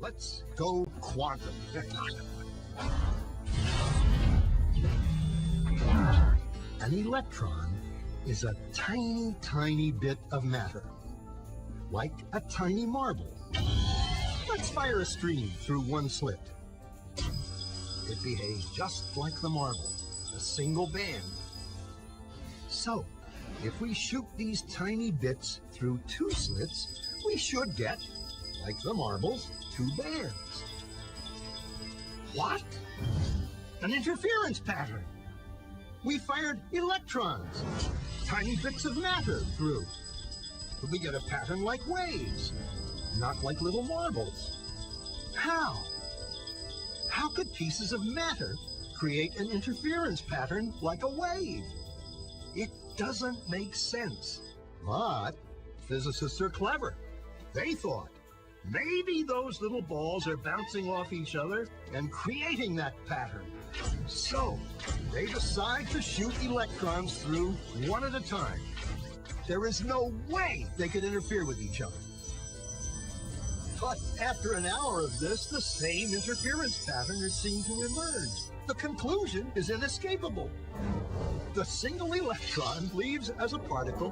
Let's go quantum. An electron is a tiny, tiny bit of matter, like a tiny marble. Let's fire a stream through one slit. It behaves just like the marble, a single band. So, if we shoot these tiny bits through two slits, we should get, like the marbles, two bands. What? An interference pattern. We fired electrons, tiny bits of matter through. But we get a pattern like waves, not like little marbles. How? How could pieces of matter create an interference pattern like a wave? It doesn't make sense. But physicists are clever. They thought, maybe those little balls are bouncing off each other and creating that pattern. So, they decide to shoot electrons through one at a time. There is no way they could interfere with each other. But after an hour of this, the same interference pattern is seen to emerge. The conclusion is inescapable. The single electron leaves as a particle,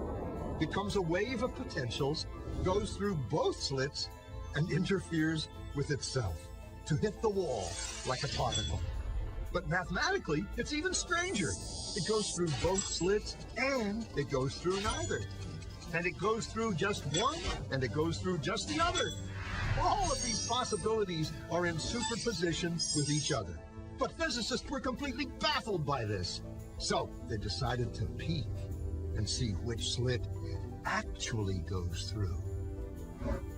becomes a wave of potentials, goes through both slits, and interferes with itself to hit the wall like a particle. But mathematically, it's even stranger. It goes through both slits and it goes through neither. And it goes through just one and it goes through just the other. All of these possibilities are in superposition with each other. But physicists were completely baffled by this. So they decided to peek and see which slit it actually goes through.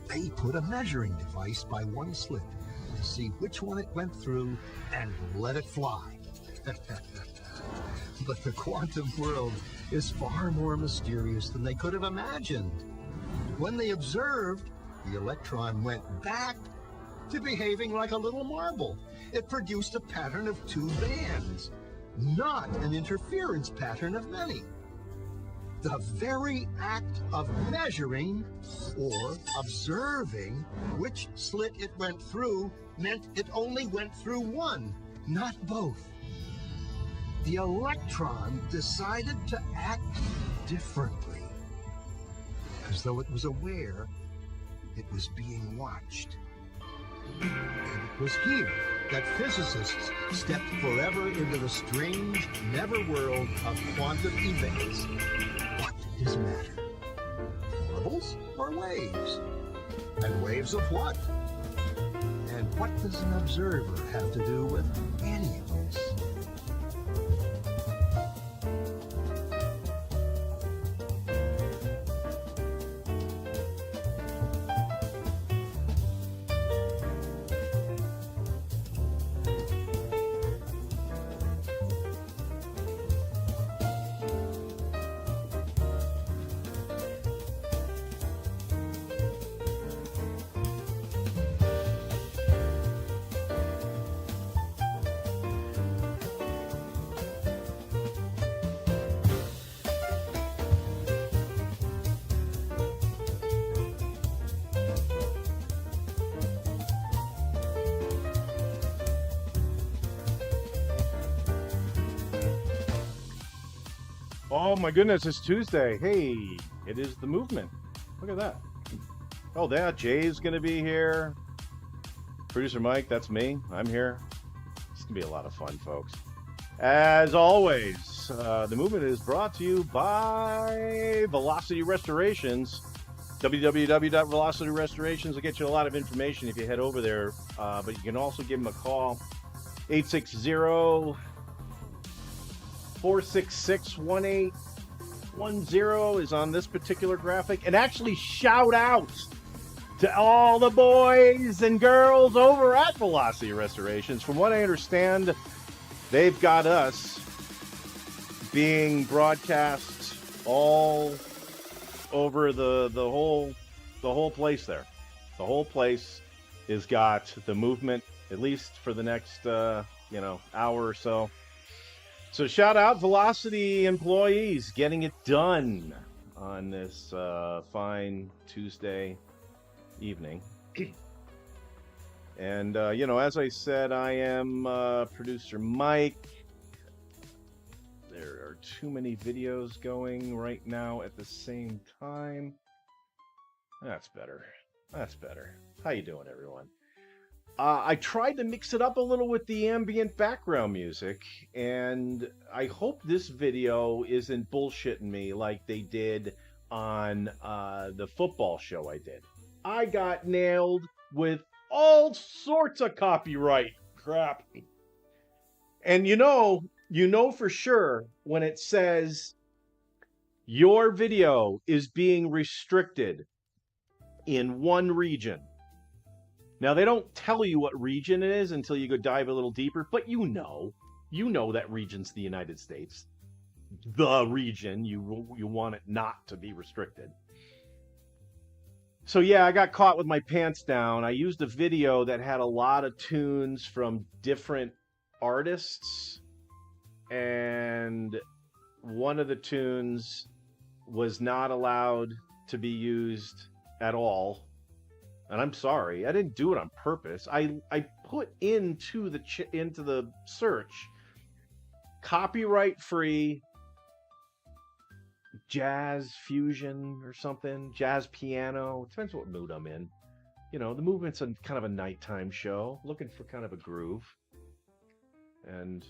They put a measuring device by one slit to see which one it went through and let it fly. But the quantum world is far more mysterious than they could have imagined. When they observed, the electron went back to behaving like a little marble. It produced a pattern of two bands, not an interference pattern of many. The very act of measuring or observing which slit it went through meant it only went through one, not both. The electron decided to act differently, as though it was aware it was being watched. And it was here that physicists stepped forever into the strange, netherworld of quantum events. What is matter? Marbles or waves? And waves of what? And what does an observer have to do with any of this? Oh my goodness, it's Tuesday. Hey, it is the movement. Look at that. Oh, that Jay's gonna be here. Producer Mike, that's me. I'm here. It's gonna be a lot of fun, folks. As always, the movement is brought to you by Velocity Restorations. www.velocityrestorations will get you a lot of information if you head over there. But you can also give them a call. 860-466-1810 is on this particular graphic. And actually shout out to all the boys and girls over at Velocity Restorations. From what I understand, they've got us being broadcast all over the whole place there. The whole place has got the movement, at least for the next hour or so. So shout out Velocity employees getting it done on this fine Tuesday evening. And, as I said, I am producer Mike. There are too many videos going right now at the same time. That's better. That's better. How you doing, everyone? I tried to mix it up a little with the ambient background music, and I hope this video isn't bullshitting me like they did on the football show I did. I got nailed with all sorts of copyright crap. And you know for sure when it says your video is being restricted in one region. Now, they don't tell you what region it is until you go dive a little deeper, but you know that region's the United States. The region, you want it not to be restricted. So yeah, I got caught with my pants down. I used a video that had a lot of tunes from different artists, and one of the tunes was not allowed to be used at all. And I'm sorry, I didn't do it on purpose. I put into the search copyright free jazz fusion or something, jazz piano. It depends what mood I'm in. The movement's kind of a nighttime show, looking for kind of a groove. And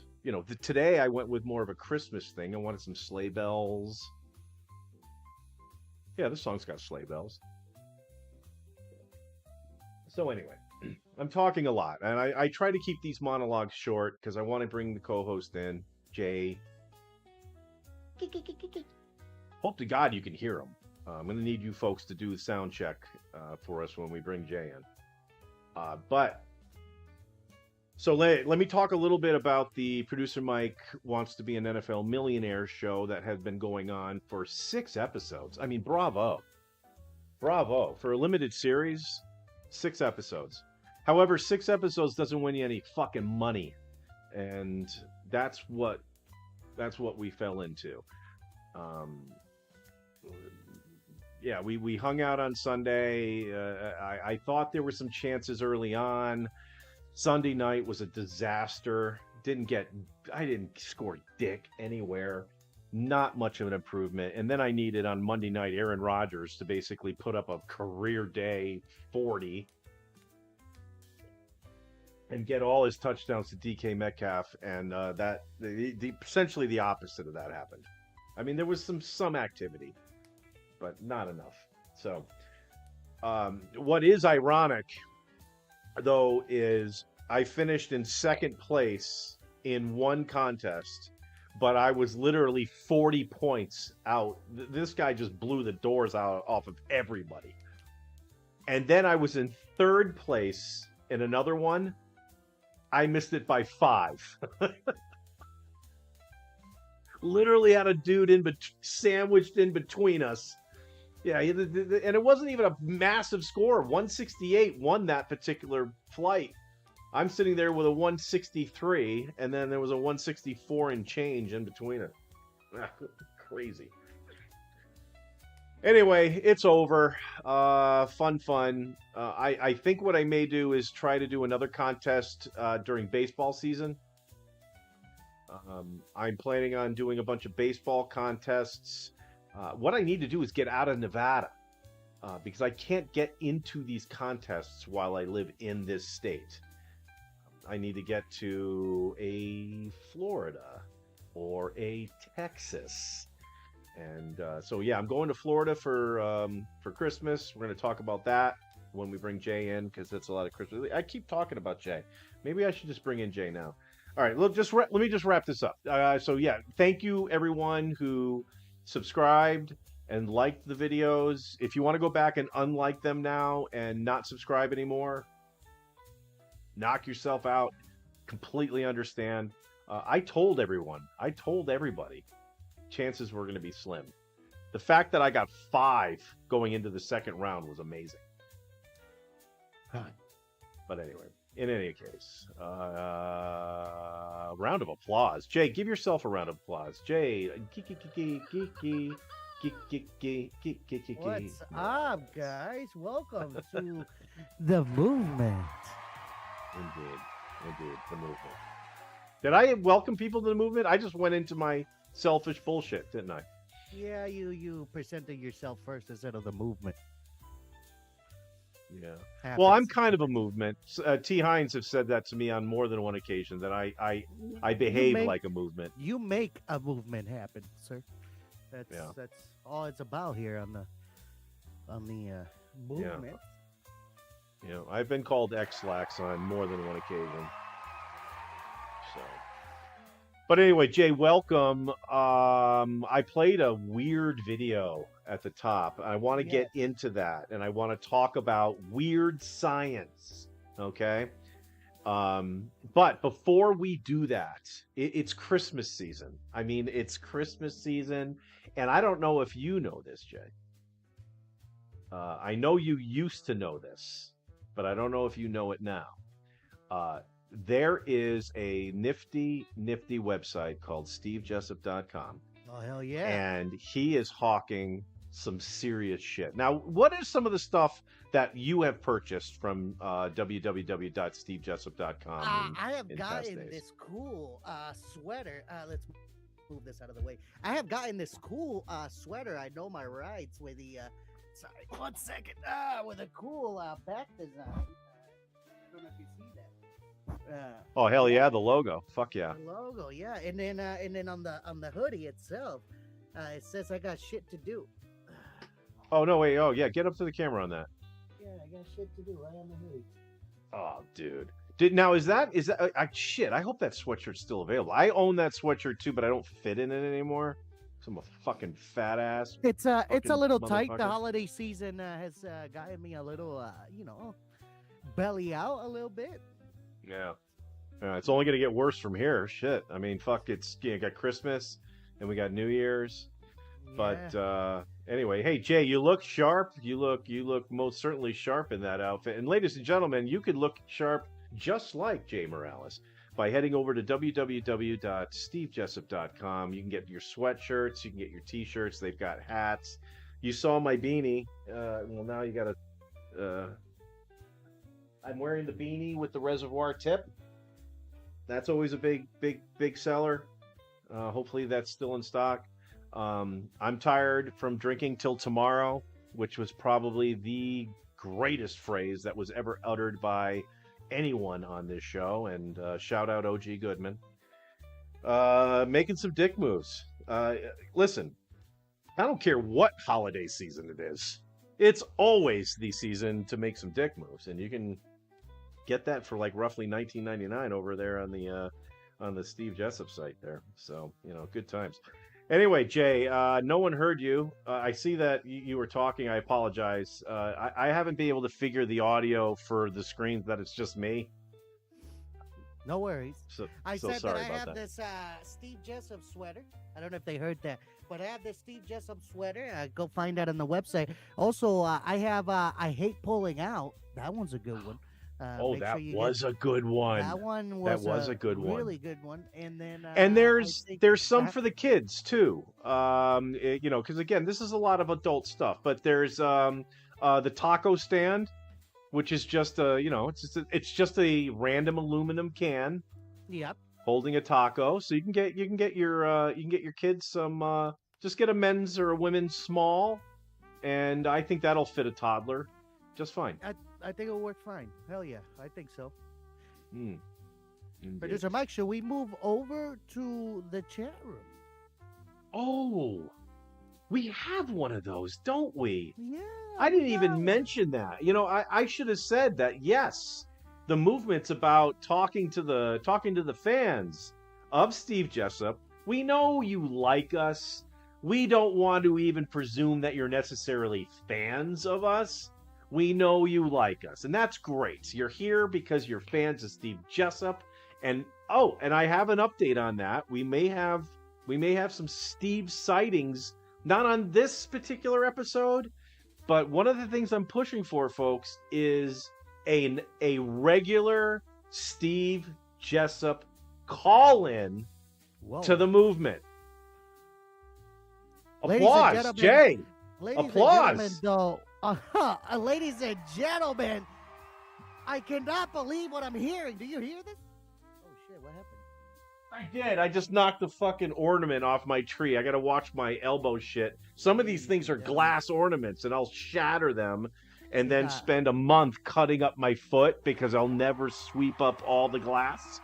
today I went with more of a Christmas thing. I wanted some sleigh bells. Yeah, this song's got sleigh bells. So anyway, I'm talking a lot, and I try to keep these monologues short because I want to bring the co-host in, Jay. Hope to God you can hear him. I'm going to need you folks to do the sound check for us when we bring Jay in. So let me talk a little bit about the Producer Mike Wants to Be an NFL Millionaire show that has been going on for 6 episodes. I mean, bravo. Bravo. For a limited series, 6 episodes. However, 6 episodes doesn't win you any fucking money. And that's what we fell into. Yeah, we hung out on Sunday. I thought there were some chances early on. Sunday night was a disaster. I didn't score dick anywhere. Not much of an improvement. And then I needed on Monday night Aaron Rodgers to basically put up a career day 40 and get all his touchdowns to DK Metcalf, and essentially the opposite of that happened. I mean, there was some activity, but not enough. So, what is ironic, though, is I finished in second place in one contest, but I was literally 40 points out. This guy just blew the doors out off of everybody. And then I was in third place in another one. I missed it by 5. Literally had a dude sandwiched in between us. Yeah, and it wasn't even a massive score. 168 won that particular flight. I'm sitting there with a 163, and then there was a 164 and change in between it. Crazy. Anyway, it's over. Fun. I think what I may do is try to do another contest during baseball season. I'm planning on doing a bunch of baseball contests. What I need to do is get out of Nevada because I can't get into these contests while I live in this state. I need to get to a Florida or a Texas. And so, yeah, I'm going to Florida for Christmas. We're going to talk about that when we bring Jay in because that's a lot of Christmas. I keep talking about Jay. Maybe I should just bring in Jay now. All right, look, let me just wrap this up. So, yeah, thank you, everyone who subscribed and liked the videos. If you want to go back and unlike them now and not subscribe anymore, knock yourself out. Completely understand. I told everybody chances were going to be slim. The fact that I got 5 going into the second round was amazing. But anyway, in any case, round of applause. Jay, give yourself a round of applause. Jay, what's up, guys? Welcome to the movement. Indeed, the movement. Did I welcome people to the movement? I just went into my selfish bullshit, didn't I? Yeah, you presented yourself first instead of the movement. Yeah. Happens. Well, I'm kind of a movement. T. Hines have said that to me on more than one occasion, that I behave like a movement. You make a movement happen, sir. That's all it's about here on the movement. Yeah, I've been called X-Lax on more than one occasion. So, but anyway, Jay, welcome. I played a weird video at the top. I want to get into that, and I want to talk about weird science. Okay. But before we do that, it's Christmas season. I mean, it's Christmas season, and I don't know if you know this, Jay. I know you used to know this, but I don't know if you know it now. There is a nifty website called stevejessup.com. Oh, hell yeah. And he is hawking some serious shit. Now, what is some of the stuff that you have purchased from www.stevejessup.com? I have gotten this cool sweater. Let's move this out of the way. I have gotten this cool sweater. I know my rights with the... sorry, 1 second. With a cool back design. I don't know if you see that. Oh hell yeah, the logo. Fuck yeah. The logo, yeah. And then on the hoodie itself, it says I got shit to do. Oh no, wait. Oh yeah, get up to the camera on that. Yeah, I got shit to do right on the hoodie. Oh, dude. Is that shit? I hope that sweatshirt's still available. I own that sweatshirt too, but I don't fit in it anymore. I'm a fucking fat ass. It's a little tight. The holiday season has gotten me a little, belly out a little bit. Yeah. It's only gonna get worse from here. Shit. I mean, fuck. It's got Christmas, and we got New Year's. Yeah. But anyway, hey Jay, you look sharp. You look most certainly sharp in that outfit. And ladies and gentlemen, you could look sharp just like Jay Morales by heading over to www.stevejessup.com. You can get your sweatshirts, you can get your t-shirts, they've got hats. You saw my beanie. Well, now you got I'm wearing the beanie with the reservoir tip. That's always a big seller. Hopefully that's still in stock. I'm tired from drinking till tomorrow, which was probably the greatest phrase that was ever uttered by anyone on this show, and shout out OG Goodman. Making some dick moves. Listen, I don't care what holiday season it is. It's always the season to make some dick moves, and you can get that for like roughly $19.99 over there on the Steve Jessup site there. So, good times. Anyway, Jay, no one heard you. I see that you were talking. I apologize. I haven't been able to figure the audio for the screens that it's just me. No worries. I said sorry that I have that. this Steve Jessup sweater. I don't know if they heard that, but I have this Steve Jessup sweater. Go find that on the website. Also, I have I Hate Pulling Out. That one's a good one. That was a good one. That one was a good one. Really good one. And then there's some for the kids too. Because again, this is a lot of adult stuff. But there's the taco stand, which is just it's just a random aluminum can. Yep. Holding a taco, so you can get your kids some. Just get a men's or a women's small, and I think that'll fit a toddler just fine. I think it'll work fine. Hell yeah, I think so. Producer Mike, should we move over to the chat room? Oh, we have one of those, don't we? Yeah. I didn't even mention that. I should have said that. Yes, the movement's about talking to the fans of Steve Jessup. We know you like us. We don't want to even presume that you're necessarily fans of us. We know you like us, and that's great. You're here because you're fans of Steve Jessup, and I have an update on that. We may have some Steve sightings, not on this particular episode, but one of the things I'm pushing for, folks, is a regular Steve Jessup call-in to the movement. Applause, Jay. Applause. Ladies and gentlemen, I cannot believe what I'm hearing. Do you hear this? Oh shit! What happened? I did. I just knocked the fucking ornament off my tree. I gotta watch my elbow shit. Some of these things are glass ornaments, and I'll shatter them and then spend a month cutting up my foot because I'll never sweep up all the glass.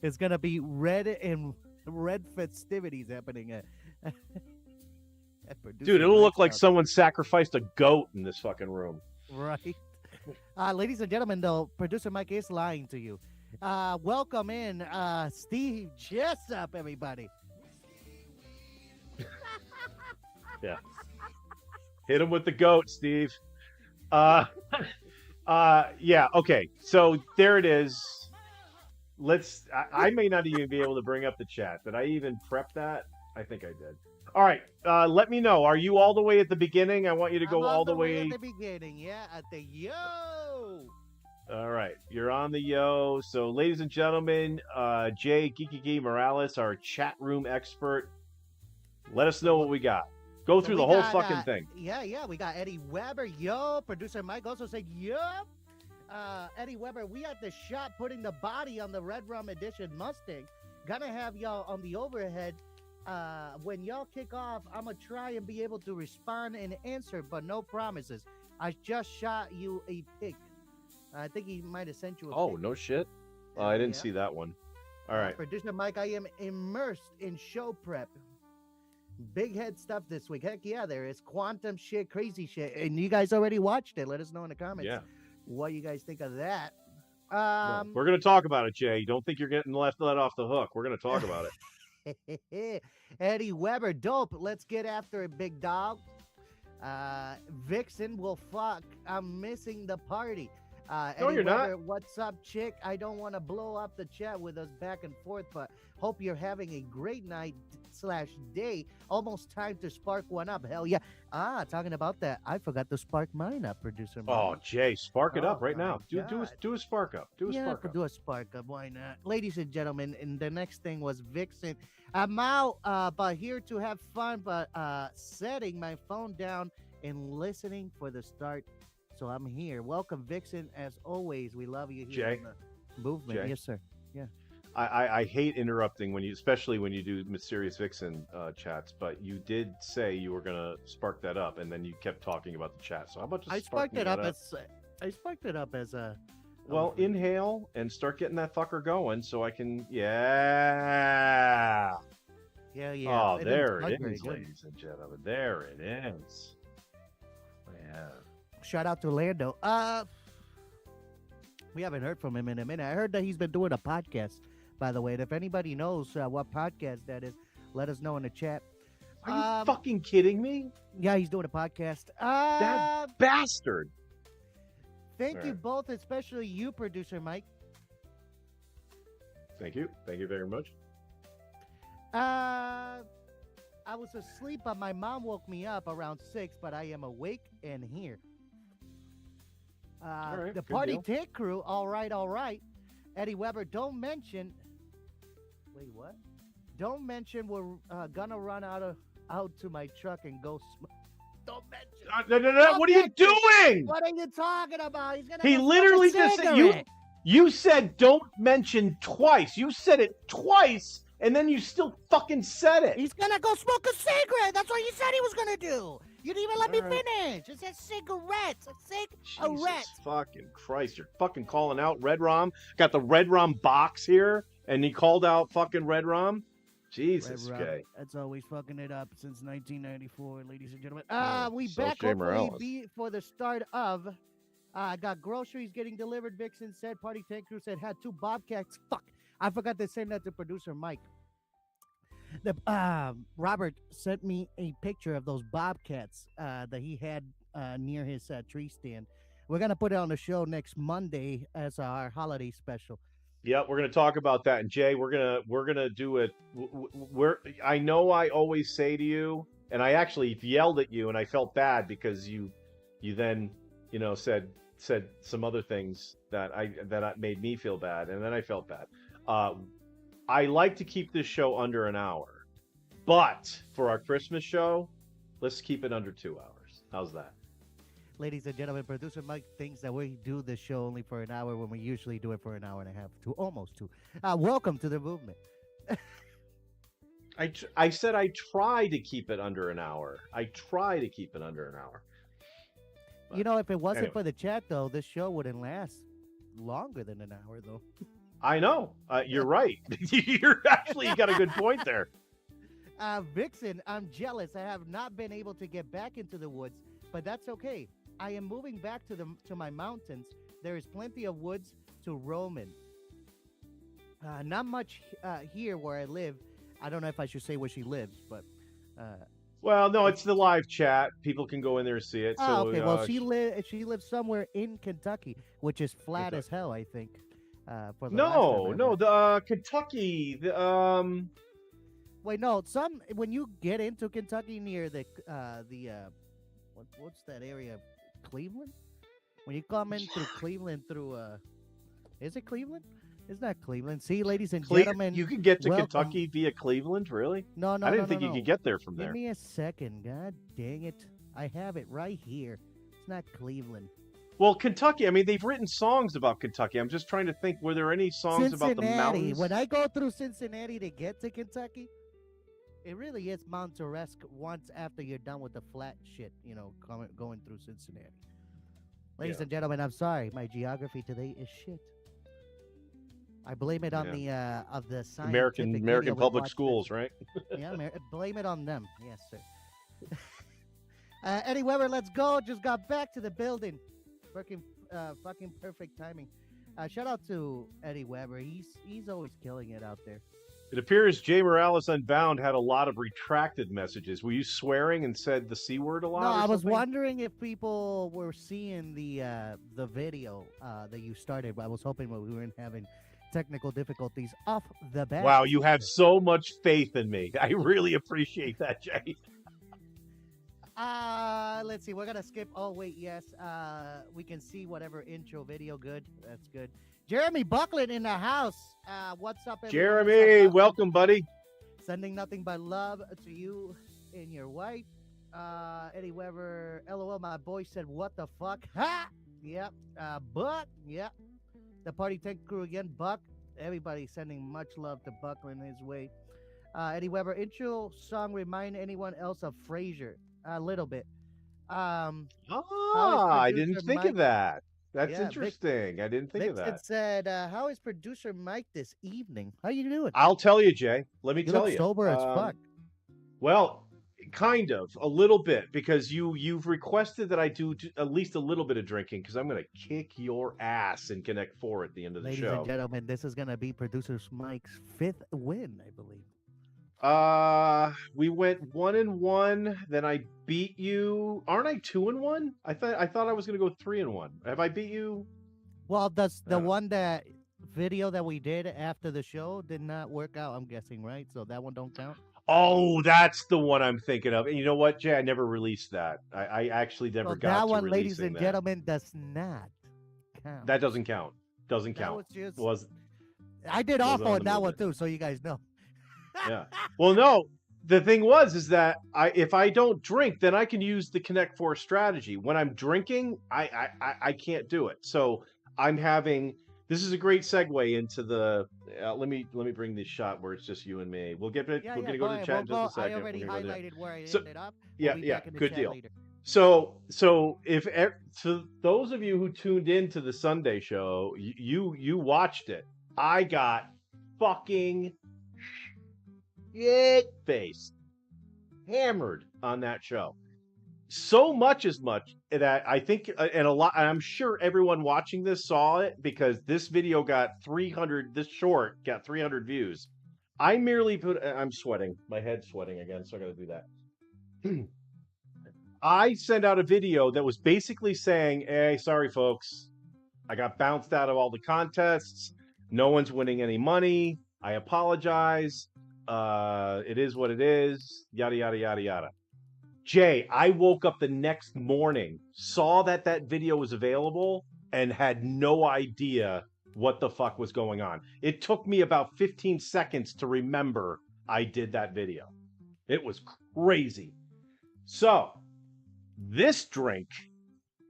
It's gonna be red festivities happening. Dude, it'll look like someone sacrificed a goat in this fucking room. Right. Ladies and gentlemen, though, producer Mike is lying to you. Welcome in Steve Jessup, everybody. Yeah. Hit him with the goat, Steve. Yeah, okay. So there it is. I may not even be able to bring up the chat. Did I even prep that? I think I did. All right. Let me know. Are you all the way at the beginning? I want you to go all the way at the beginning. Yeah, at the yo. All right. You're on the yo. So, ladies and gentlemen, Jay GiGiGi Morales, our chat room expert. Let us know what we got. Go through the whole fucking thing. Yeah. We got Eddie Weber. Yo. Producer Mike also said yo. Eddie Weber, we at the shop putting the body on the Red Rum Edition Mustang. Gonna have y'all on the overhead. When y'all kick off, I'm gonna try and be able to respond and answer, but no promises. I just shot you a pic. I think he might have sent you a pic. Oh, no shit. I didn't see that one. All right. Producer Mike, I am immersed in show prep. Big head stuff this week. Heck yeah, there is quantum shit, crazy shit. And you guys already watched it. Let us know in the comments. Yeah. What you guys think of that? We're gonna talk about it, Jay. Don't think you're getting let off the hook. We're gonna talk about it. Eddie Weber, dope. Let's get after it, big dog. Vixen will fuck. I'm missing the party. No, Eddie you're Weber, not. What's up, chick? I don't want to blow up the chat with us back and forth, but hope you're having a great night / day. Almost time to spark one up. Hell yeah. Talking about that, I forgot to spark mine up, producer. Oh, Jay, spark it up right now. Do a spark up. Do a spark up. Do a spark up. Why not? Ladies and gentlemen, and the next thing was Vixen. I'm out, but here to have fun, but setting my phone down and listening for the start. So I'm here. Welcome, Vixen. As always, we love you here in the movement. Jay. Yes, sir. Yeah. I hate interrupting especially when you do Mysterious Vixen chats, but you did say you were gonna spark that up, and then you kept talking about the chat. So how about just I sparked it up as a. Well, inhale and start getting that fucker going, so I can. Yeah. Yeah. Oh, there it is, ladies and gentlemen. There it is. Yeah. Shout out to Lando. We haven't heard from him in a minute. I heard that he's been doing a podcast, by the way. And if anybody knows what podcast that is, let us know in the chat. Are you fucking kidding me? Yeah, he's doing a podcast. That bastard. Thank you both, especially you, producer Mike. Thank you. Thank you very much. I was asleep, but my mom woke me up around 6, but I am awake and here. Right, the Party Tank Crew, all right. Eddie Weber, don't mention. Wait, what? Don't mention we're gonna run out to my truck and go. Don't mention. No! What are you doing? What are you talking about? He's gonna. He literally just said you said don't mention twice. You said it twice, and then you still fucking said it. He's gonna go smoke a cigarette. That's what he said he was gonna do. You didn't even let me finish. It says cigarettes. Jesus fucking Christ. You're fucking calling out Red Rom. Got the Red Rom box here, and he called out fucking Red Rom. Jesus, okay. That's always fucking it up since 1994, ladies and gentlemen. We so back hopefully for the start of. I got groceries getting delivered. Vixen said, Party Tank Crew said, had 2 Bobcats. Fuck. I forgot to send that to producer Mike. Robert sent me a picture of those Bobcats that he had near his tree stand. We're gonna put it on the show next Monday as our holiday special. Yeah, we're gonna talk about that. And Jay, we're gonna do it. I know I always say to you, and I actually yelled at you, and I felt bad because you then said some other things that made me feel bad, and then I felt bad. I like to keep this show under an hour, but for our Christmas show, let's keep it under 2 hours. How's that? Ladies and gentlemen, producer Mike thinks that we do the show only for an hour when we usually do it for an hour and a half to almost two. Welcome to the movement. I said I try to keep it under an hour. I try to keep it under an hour. You know, if it wasn't anyway. for the chat, though, this show wouldn't last longer than an hour, though. I know. You're right. You got a good point there. Vixen, I'm jealous. I have not been able to get back into the woods, but that's okay. I am moving back to my mountains. There is plenty of woods to roam in. Not much here where I live. I don't know if I should say where she lives, but well, no, it's the live chat. People can go in there and see it. So, okay. Well, she lives somewhere in Kentucky, which is flat as hell, I think. For the the Kentucky. Wait, no. When you get into Kentucky near the what's that area? Cleveland. When you come in through Cleveland is it Cleveland? It's not Cleveland. See, ladies and gentlemen, you can get to welcome. Kentucky via Cleveland, really? No, I didn't think you could get there from there. Give me a second. God dang it. I have it right here. It's not Cleveland. Well, Kentucky, I mean, they've written songs about Kentucky. I'm just trying to think, were there any songs about the mountains? When I go through Cincinnati to get to Kentucky, it really is Monteresque once after you're done with the flat shit, going through Cincinnati. Ladies and gentlemen, I'm sorry. My geography today is shit. I blame it on the scientific American public schools, right? Blame it on them. Yes, sir. Eddie Weber, let's go. Just got back to the building. Fucking perfect timing. Shout out to Eddie Weber. He's always killing it out there. It appears Jay Morales Unbound had a lot of retracted messages. Were you swearing and said the C word a lot? No, I was wondering if people were seeing the video that you started. I was hoping we weren't having technical difficulties off the bat. Wow, you have so much faith in me. I really appreciate that, Jay. Let's see. We're gonna skip. Oh wait, yes. We can see whatever intro video. Good. That's good. Jeremy Buckland in the house. What's up, everyone? Jeremy? Welcome, buddy. Sending nothing but love to you and your wife. Eddie Weber. LOL. My boy said, "What the fuck?" Ha. Yep. Buck. Yep. The party tank crew again. Buck. Everybody sending much love to Buckland his way. Eddie Weber. Intro song remind anyone else of Frasier? A little bit. I didn't think of that. That's interesting. I didn't think of that. It said, "How is producer Mike this evening? How you doing?" I'll tell you, Jay. Let me tell you. Sober as fuck. Well, kind of, a little bit, because you've requested that I do at least a little bit of drinking, because I'm going to kick your ass in Connect 4 at the end of the show. Ladies and gentlemen, this is going to be producer Mike's 5th win, I believe. We went 1-1. Then I beat you. Aren't I 2-1? I thought I was gonna go 3-1. Have I beat you? Well, does the one that video that we did after the show did not work out? I'm guessing, right? So that one don't count. Oh, that's the one I'm thinking of. And you know what, Jay? I never released that. I actually never got that to one, releasing ladies and that. Gentlemen, does not count. That doesn't count. Doesn't that count. I did awful on that one too, so you guys know. Yeah. Well, no. The thing is that if I don't drink, then I can use the Connect 4 strategy. When I'm drinking, I can't do it. So I'm having. This is a great segue into the. Let me bring this shot where it's just you and me. We're gonna go to the chat in just a second. I already highlighted where I ended up. Good deal. Later. So if to those of you who tuned in to the Sunday show, you watched it. I got fucking faced, hammered on that show. So much that I think, and I'm sure everyone watching this saw it, because this video got 300. This short got 300 views. I merely I'm sweating. My head's sweating again, so I got to do that. I sent out a video that was basically saying, "Hey, sorry folks, I got bounced out of all the contests. No one's winning any money. I apologize. It is what it is. Yada yada yada yada." Jay, I woke up the next morning, saw that video was available, and had no idea what the fuck was going on. It took me about 15 seconds to remember I did that video. It was crazy. So, this drink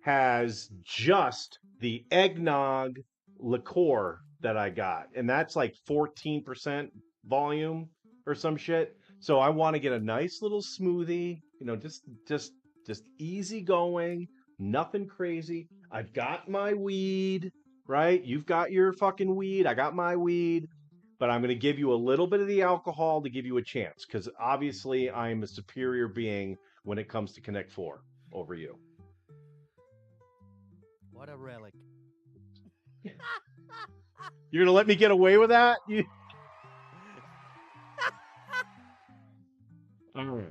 has just the eggnog liqueur that I got, and that's like 14% volume or some shit. So I want to get a nice little smoothie, just easy going, nothing crazy. I've got my weed, right? You've got your fucking weed. I got my weed, but I'm going to give you a little bit of the alcohol to give you a chance, because obviously I'm a superior being when it comes to Connect Four over you. What a relic. You're gonna let me get away with that? All right.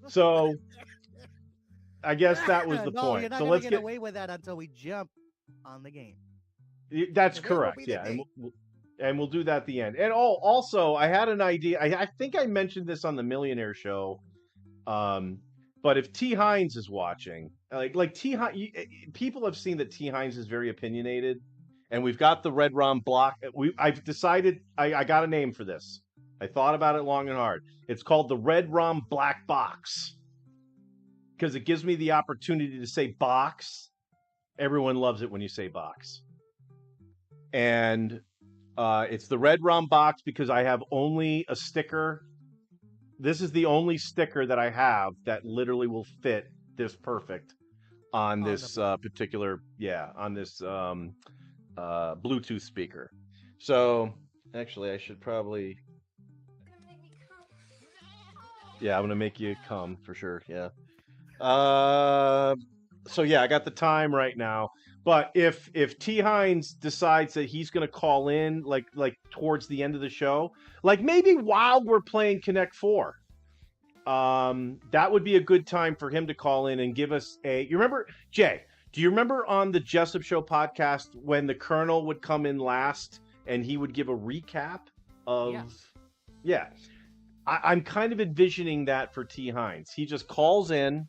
So I guess that was the No, point. you're not So gonna let's get get. away with that until we jump on the game. That's Today will correct. be the Yeah, day. and we'll do that at the end. And also, I had an idea. I think I mentioned this on the Millionaire Show. But if T. Hines is watching, like T. People have seen that T. Hines is very opinionated, and we've got the Red Rom block. I've decided I got a name for this. I thought about it long and hard. It's called the Red Rom Black Box, because it gives me the opportunity to say box. Everyone loves it when you say box. And it's the Red Rom box because I have only a sticker. This is the only sticker that I have that literally will fit this perfect on this particular, on this Bluetooth speaker. So actually, I should probably. Yeah, I'm gonna make you come for sure. Yeah. So yeah, I got the time right now. But if T. Hines decides that he's gonna call in like towards the end of the show, like maybe while we're playing Connect Four, that would be a good time for him to call in and give us a. You remember, Jay? Do you remember on the Jessup Show podcast when the Colonel would come in last and he would give a recap of? Yeah. I'm kind of envisioning that for T. Hines. He just calls in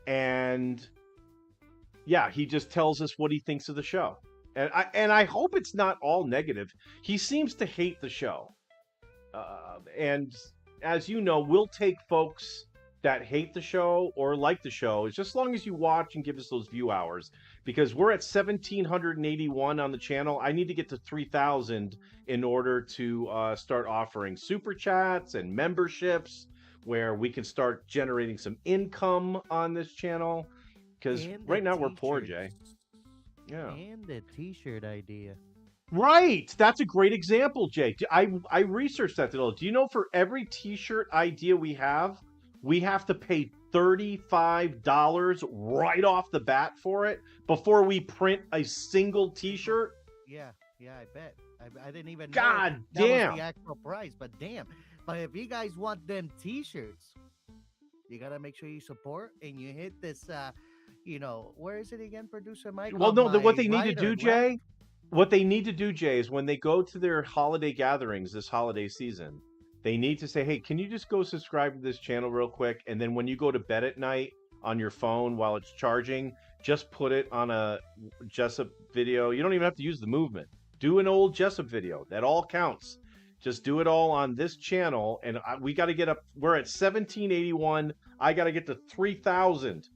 and he just tells us what he thinks of the show. And I hope it's not all negative. He seems to hate the show. And as you know, we'll take folks that hate the show or like the show, just as long as you watch and give us those view hours, because we're at 1,781 on the channel. I need to get to 3,000 in order to start offering super chats and memberships where we can start generating some income on this channel, because right now we're poor, Jay. Yeah. And the t-shirt idea. Right. That's a great example, Jay. I researched that today. Do you know for every t-shirt idea we have to pay $35 right off the bat for it before we print a single t-shirt? Yeah, I bet. I didn't even know God that damn. was the actual price, but damn. But if you guys want them t-shirts, you got to make sure you support and you hit this, where is it again, Producer Mike? Well, no, what they need to do, Jay, is when they go to their holiday gatherings this holiday season, they need to say, hey, can you just go subscribe to this channel real quick? And then when you go to bed at night on your phone while it's charging, just put it on a Jessup video. You don't even have to use the movement. Do an old Jessup video. That all counts. Just do it all on this channel. And we got to get up. We're at 1,781. I got to get to 3,000.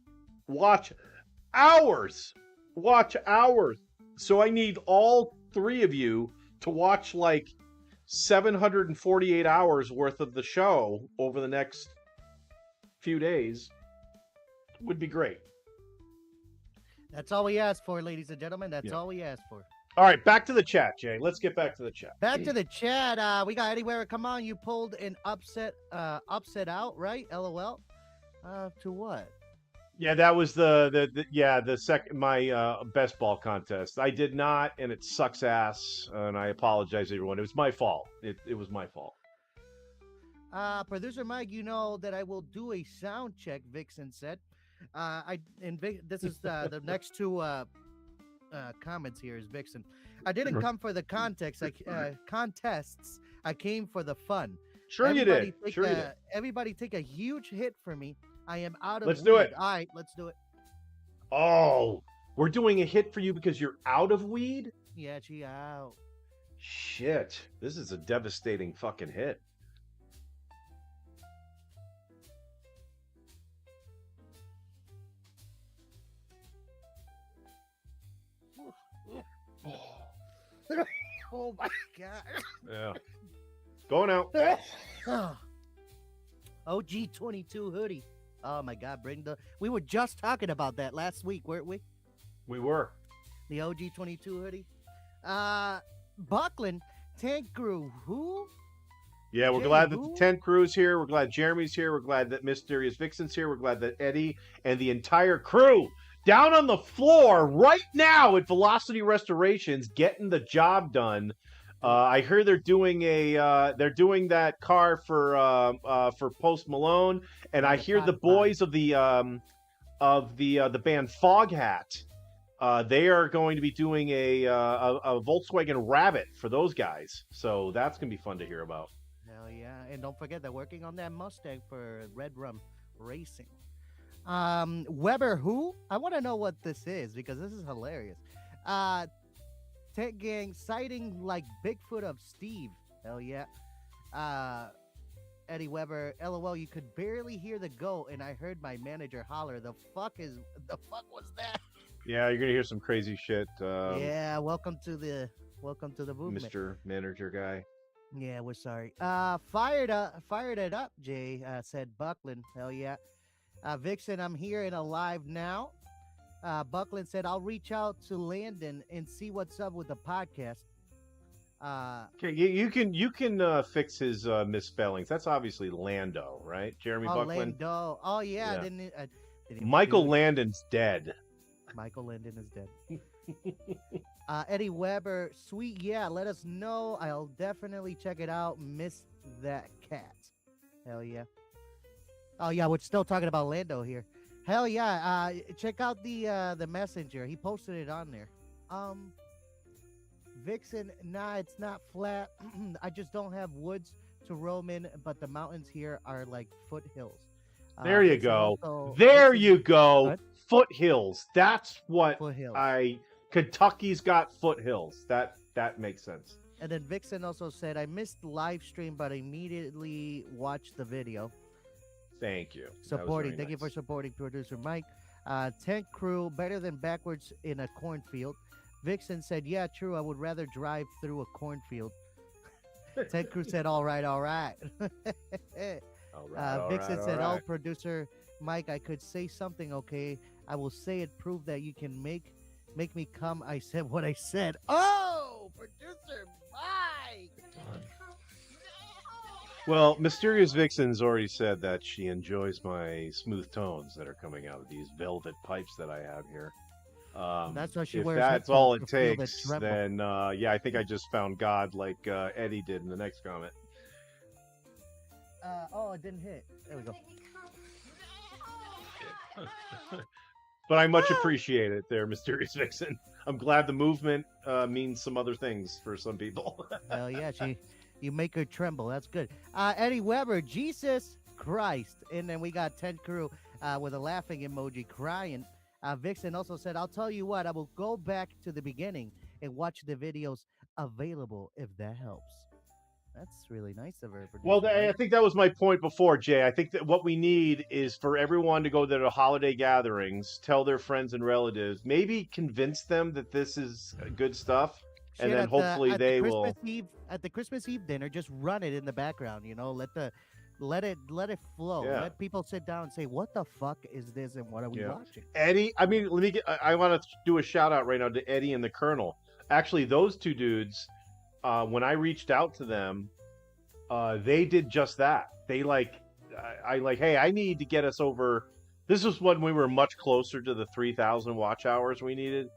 Watch hours. So I need all three of you to watch like 748 hours worth of the show over the next few days. Would be great. That's all we ask for, ladies and gentlemen. That's all we ask for. All right, back to the chat, Jay. Let's get back to the chat. Back to the chat. We got anywhere. Come on, you pulled an upset out, right? LOL. To what? Yeah, that was the second my best ball contest. I did not, and it sucks ass, and I apologize, everyone. It was my fault. It was my fault. Producer Mike, you know that I will do a sound check. Vixen said. This is the next two comments here is Vixen. I didn't come for the contests. I came for the fun. Sure you did. Everybody take a huge hit for me. I am out of Let's do it. All right, let's do it. Oh, we're doing a hit for you because you're out of weed? Yeah, she out. Shit. This is a devastating fucking hit. God. Yeah. Going out. OG22 hoodie. Oh my God, we were just talking about that last week, weren't we? We were. The OG22 hoodie. Buckland, Tank Crew, who? Yeah, we're Jay, glad that who? the 10 crew's here. We're glad Jeremy's here. We're glad that Mysterious Vixen's here. We're glad that Eddie and the entire crew down on the floor right now at Velocity Restorations getting the job done. I hear they're doing that car for Post Malone, and I hear the boys of the band Foghat. They are going to be doing a Volkswagen Rabbit for those guys, so that's gonna be fun to hear about. Hell yeah! And don't forget they're working on that Mustang for Red Rum Racing. Weber, who? I want to know what this is because this is hilarious. Tech Gang sighting like Bigfoot of Steve. Hell yeah. Eddie Weber, LOL, you could barely hear the go, and I heard my manager holler, the fuck was that? Yeah, you're gonna hear some crazy shit. Yeah, welcome to the movement, Mr. Manager guy. Yeah, we're sorry. Fired it up, Jay, said Buckland. Hell yeah. Vixen, I'm here and alive now. Buckland said, I'll reach out to Landon and see what's up with the podcast. Okay, you can fix his misspellings. That's obviously Lando, right? Jeremy Buckland. Lando. Oh yeah. Yeah. Didn't Michael Landon's dead. Michael Landon is dead. Eddie Weber, sweet, yeah. Let us know. I'll definitely check it out. Miss that cat. Hell yeah. Oh yeah, we're still talking about Lando here. Hell yeah. Check out the messenger. He posted it on there. Vixen, nah, it's not flat. I just don't have woods to roam in, but the mountains here are like foothills. There you go. There you go. What? Foothills. That's what foothills. Kentucky's got foothills. That makes sense. And then Vixen also said, I missed the live stream, but I immediately watched the video. Thank you. Supporting. Thank you for supporting producer Mike. Tank Crew, better than backwards in a cornfield. Vixen said, yeah, true. I would rather drive through a cornfield. Tank Crew said, all right. Vixen said, oh, producer Mike, I could say something, okay? I will say it. Prove that you can make me come. I said what I said. Oh, producer Mike. Well, Mysterious Vixen's already said that she enjoys my smooth tones that are coming out of these velvet pipes that I have here. That's what she if wears. That's all it takes, then yeah, I think I just found God like Eddie did in the next comment. Oh, it didn't hit. There we go. But I much appreciate it there, Mysterious Vixen. I'm glad the movement means some other things for some people. Hell yeah, you make her tremble. That's good. Eddie Weber, Jesus Christ. And then we got 10 Crew with a laughing emoji crying. Vixen also said, I'll tell you what, I will go back to the beginning and watch the videos available if that helps. That's really nice of her. Well, I think that was my point before, Jay. I think that what we need is for everyone to go to the holiday gatherings, tell their friends and relatives, maybe convince them that this is good stuff, and then hopefully they will. At the Christmas Eve dinner, just run it in the background. You know, let it flow. Yeah. Let people sit down and say, "What the fuck is this?" and "What are we watching?" Eddie, I mean, I want to do a shout out right now to Eddie and the Colonel. Actually, those two dudes. When I reached out to them, they did just that. They hey, I need to get us over. This was when we were much closer to the 3,000 watch hours we needed.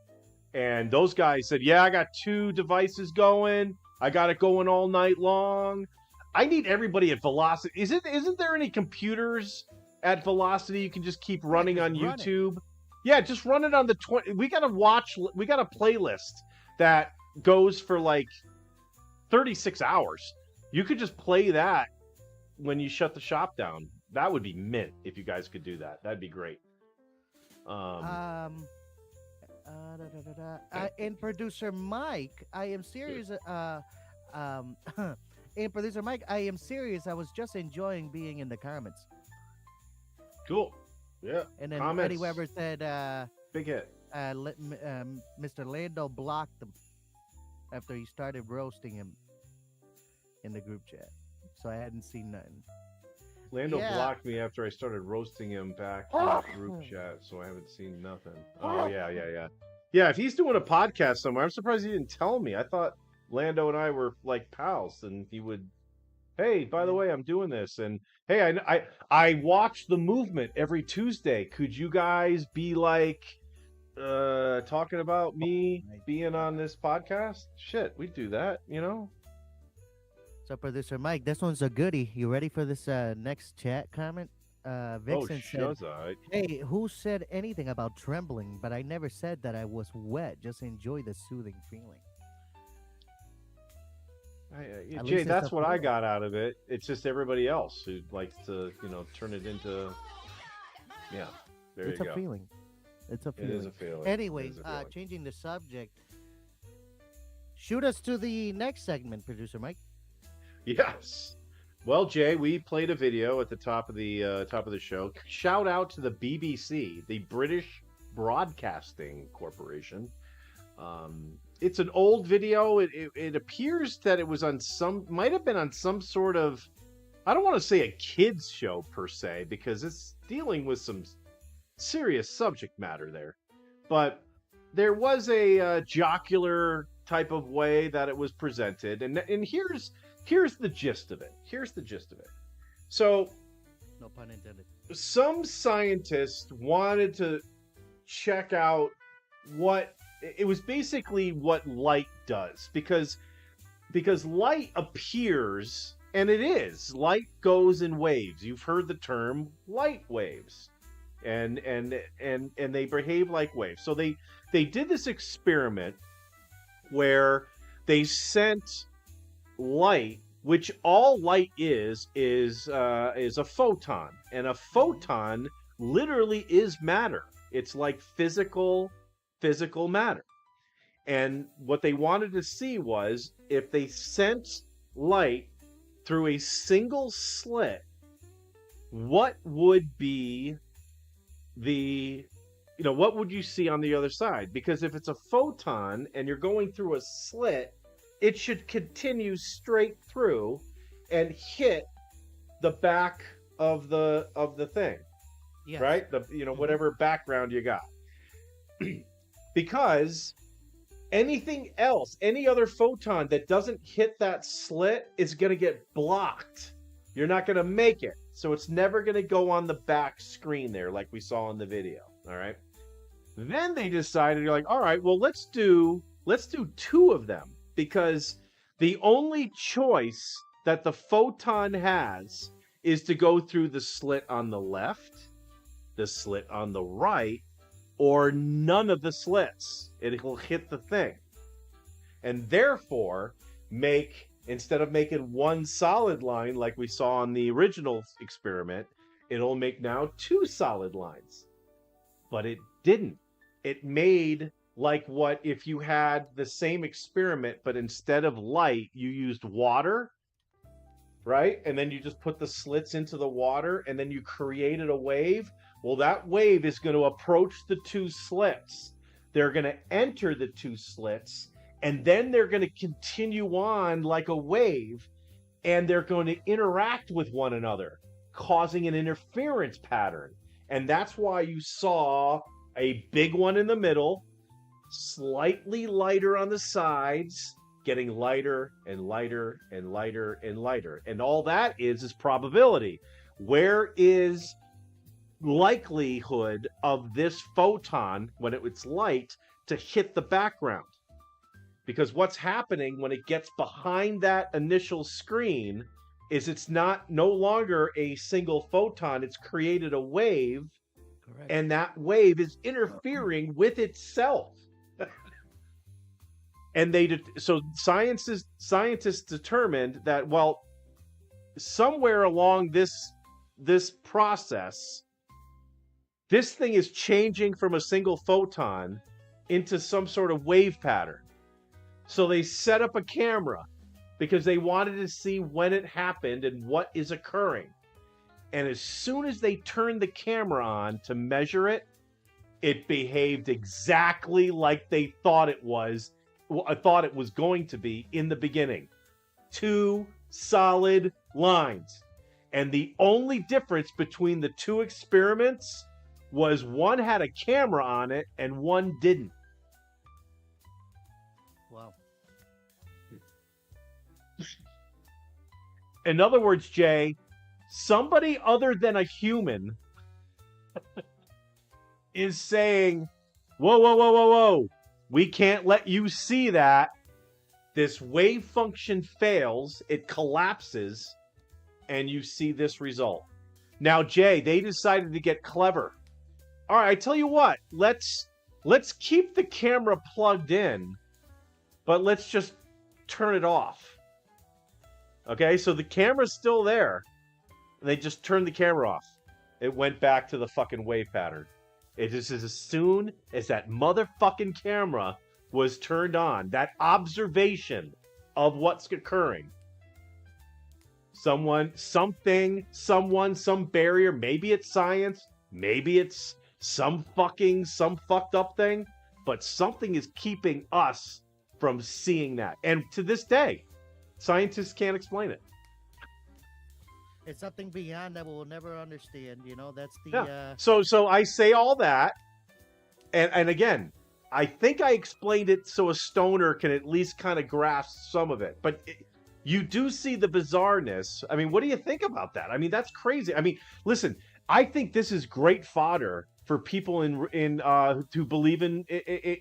And those guys said, yeah, I got 2 devices going. I got it going all night long. I need everybody at Velocity. Isn't there any computers at Velocity you can just keep running on YouTube? Yeah, just run it on the 20. We got a playlist that goes for like 36 hours. You could just play that when you shut the shop down. That would be mint if you guys could do that. That'd be great. And producer Mike, I am serious. And producer Mike, I am serious. I was just enjoying being in the comments. Cool. Yeah. And then comments. Eddie Weber said, big hit. Mr. Lando blocked him after he started roasting him. in the group chat, so I hadn't seen nothing. Lando Yeah. blocked me after I started roasting him back in the group chat, so I haven't seen nothing. Oh, yeah. Yeah, if he's doing a podcast somewhere, I'm surprised he didn't tell me. I thought Lando and I were like pals, and he would, hey, by the way, I'm doing this, and hey, I watch the movement every Tuesday. Could you guys be like talking about me being on this podcast? Shit, we'd do that, you know? So, producer Mike, this one's a goodie. You ready for this next chat comment? Vixen said, Shuzite. "Hey, who said anything about trembling? But I never said that I was wet. Just enjoy the soothing feeling." At Jay, least that's it's a what I feeling. got out of it. It's just everybody else who likes to, turn it into. Yeah, there It's you a go. feeling. It's a It feeling. is a feeling. Anyways, It is a feeling. changing the subject. Shoot us to the next segment, producer Mike. Yes. Well, Jay, we played a video at the top of the show. Shout out to the BBC, the British Broadcasting Corporation. It's an old video. It appears that it was on might have been on some sort of, I don't want to say a kids show per se, because it's dealing with some serious subject matter there. But there was a jocular type of way that it was presented, and here's the gist of it. So No pun intended. some scientists wanted to check out what it was basically what light does, because light appears, and light goes in waves. You've heard the term light waves, and they behave like waves. So they did this experiment where they sent light, which all light is a photon, and a photon literally is matter. It's like physical matter. And what they wanted to see was if they sent light through a single slit, what would be what would you see on the other side? Because if it's a photon and you're going through a slit, it should continue straight through and hit the back of the thing. Yes. Right? Whatever background you got. Because anything else, any other photon that doesn't hit that slit is going to get blocked. You're not going to make it. So it's never going to go on the back screen there like we saw in the video. All right. Then they decided, you're like, all right, well, let's do 2 of them, because the only choice that the photon has is to go through the slit on the left, the slit on the right, or none of the slits. It will hit the thing. And therefore, instead of making one solid line like we saw on the original experiment, it'll make now 2 solid lines. But it didn't. It made like what if you had the same experiment, but instead of light, you used water, right? And then you just put the slits into the water, and then you created a wave. Well, that wave is going to approach the 2 slits. They're going to enter the 2 slits, and then they're going to continue on like a wave, and they're going to interact with one another, causing an interference pattern. And that's why you saw a big one in the middle, slightly lighter on the sides, getting lighter and lighter and lighter and lighter. And all that is probability. Where is likelihood of this photon, when it's light, to hit the background? Because what's happening when it gets behind that initial screen is it's no longer a single photon. It's created a wave. Correct. And that wave is interfering with itself. And so scientists determined that, well, somewhere along this process, this thing is changing from a single photon into some sort of wave pattern. So they set up a camera because they wanted to see when it happened and what is occurring. And as soon as they turned the camera on to measure it, it behaved exactly like they thought it was going to be in the beginning. 2 solid lines. And the only difference between the two experiments was one had a camera on it and one didn't. Wow. In other words, Jay, somebody other than a human is saying, whoa, whoa, whoa, whoa, whoa. We can't let you see that. This wave function fails. It collapses. And you see this result. Now, Jay, they decided to get clever. All right, I tell you what. Let's keep the camera plugged in, but let's just turn it off. Okay, so the camera's still there. They just turned the camera off. It went back to the fucking wave pattern. It just is as soon as that motherfucking camera was turned on, that observation of what's occurring. Someone, something, someone, some barrier. Maybe it's science. Maybe it's some fucked up thing. But something is keeping us from seeing that. And to this day, scientists can't explain it. It's something beyond that we'll never understand. You know, that's the. So I say all that, and again, I think I explained it so a stoner can at least kind of grasp some of it. But you do see the bizarreness. I mean, what do you think about that? I mean, that's crazy. I mean, listen, I think this is great fodder for people who believe in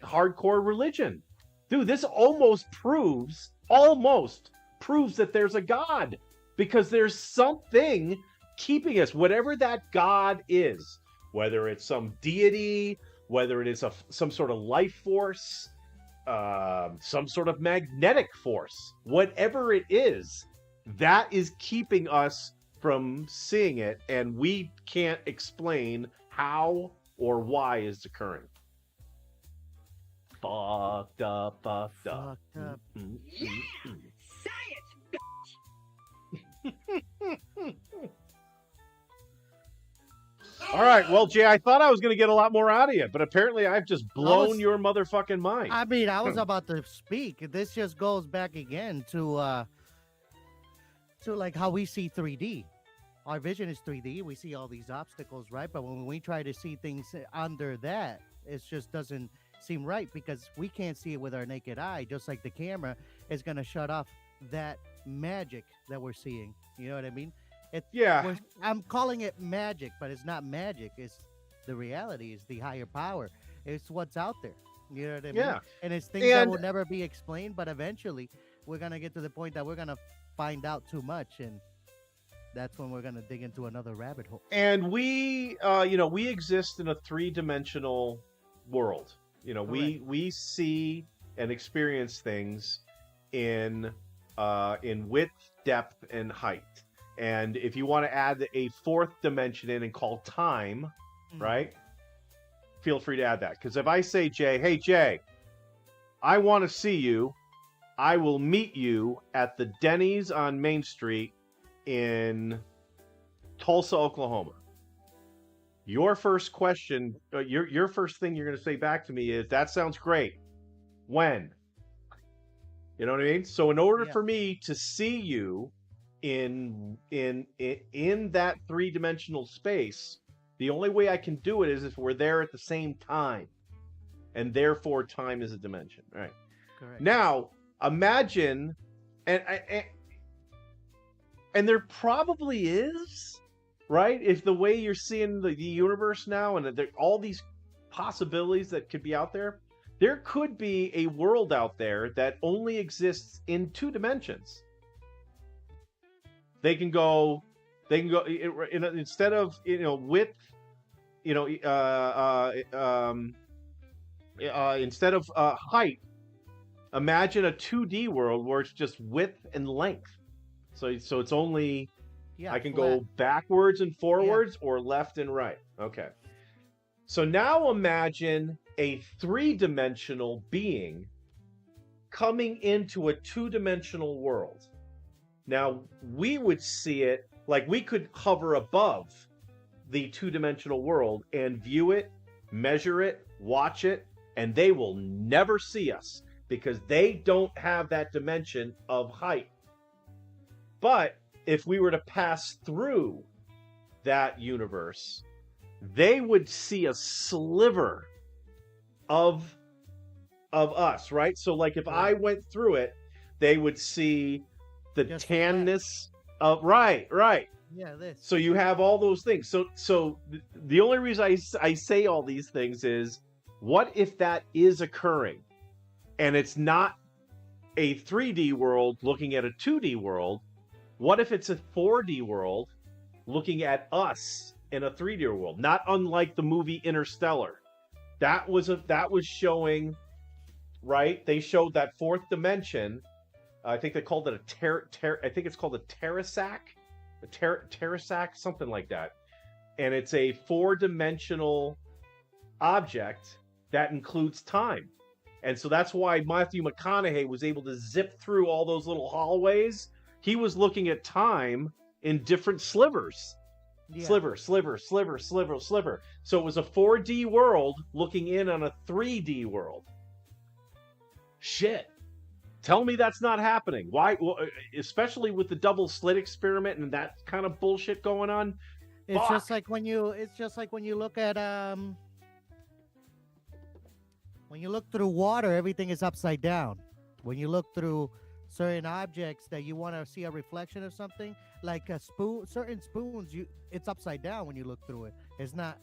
hardcore religion. Dude, this almost proves that there's a God. Because there's something keeping us, whatever that God is, whether it's some deity, whether it is some sort of life force, some sort of magnetic force, whatever it is, that is keeping us from seeing it, and we can't explain how or why it's occurring. Fucked up. Fucked up. Yeah! Science! All right, well, Jay, I thought I was going to get a lot more out of you, but apparently I've just blown your motherfucking mind. I mean, I was about to speak. This just goes back again to like how we see 3D. Our vision is 3D. We see all these obstacles, right? But when we try to see things under that, it just doesn't seem right because we can't see it with our naked eye. Just like the camera is going to shut off that magic that we're seeing. You know what I mean? I'm calling it magic, but it's not magic. It's the reality. It's the higher power. It's what's out there. You know what I mean? Yeah. And it's things that will never be explained, but eventually we're going to get to the point that we're going to find out too much, and that's when we're going to dig into another rabbit hole. And we exist in a three-dimensional world. You know, we see and experience things in width, depth, and height. And if you want to add a fourth dimension in and call time, right? Feel free to add that. Because if I say, Jay, hey, Jay, I want to see you, I will meet you at the Denny's on Main Street in Tulsa, Oklahoma. Your first question, your first thing you're going to say back to me is, that sounds great. When? You know what I mean? So in order for me to see you in that three-dimensional space, the only way I can do it is if we're there at the same time, and therefore time is a dimension. All right. Correct. Now imagine, and there probably is, right? If the way you're seeing the universe now, and all these possibilities that could be out there, there could be a world out there that only exists in two dimensions. They can go instead of width, instead of height. Imagine a 2D world where it's just width and length. So it's only I can go backwards and forwards or left and right. Okay. So now imagine a three-dimensional being coming into a two-dimensional world. Now, we would see it like we could hover above the two-dimensional world and view it, measure it, watch it, and they will never see us because they don't have that dimension of height. But if we were to pass through that universe, they would see a sliver of us, right? So like if I went through it, they would see the Just tanness of right. Yeah, this. So you have all those things. So the only reason I say all these things is, what if that is occurring and it's not a 3D world looking at a 2D world? What if it's a 4D world looking at us in a 3D world? Not unlike the movie Interstellar. That was showing, right? They showed that fourth dimension. I think they called it I think it's called a Terrasac, Terrasac, something like that. And it's a 4-dimensional object that includes time. And so that's why Matthew McConaughey was able to zip through all those little hallways. He was looking at time in different slivers. Yeah. Sliver. So it was a 4D world looking in on a 3D world. Shit. Tell me that's not happening. Why? Well, especially with the double slit experiment and that kind of bullshit going on. It's just like when you look at when you look through water, everything is upside down. When you look through certain objects that you want to see a reflection of something, like a spoon, certain spoons, it's upside down when you look through it. It's not,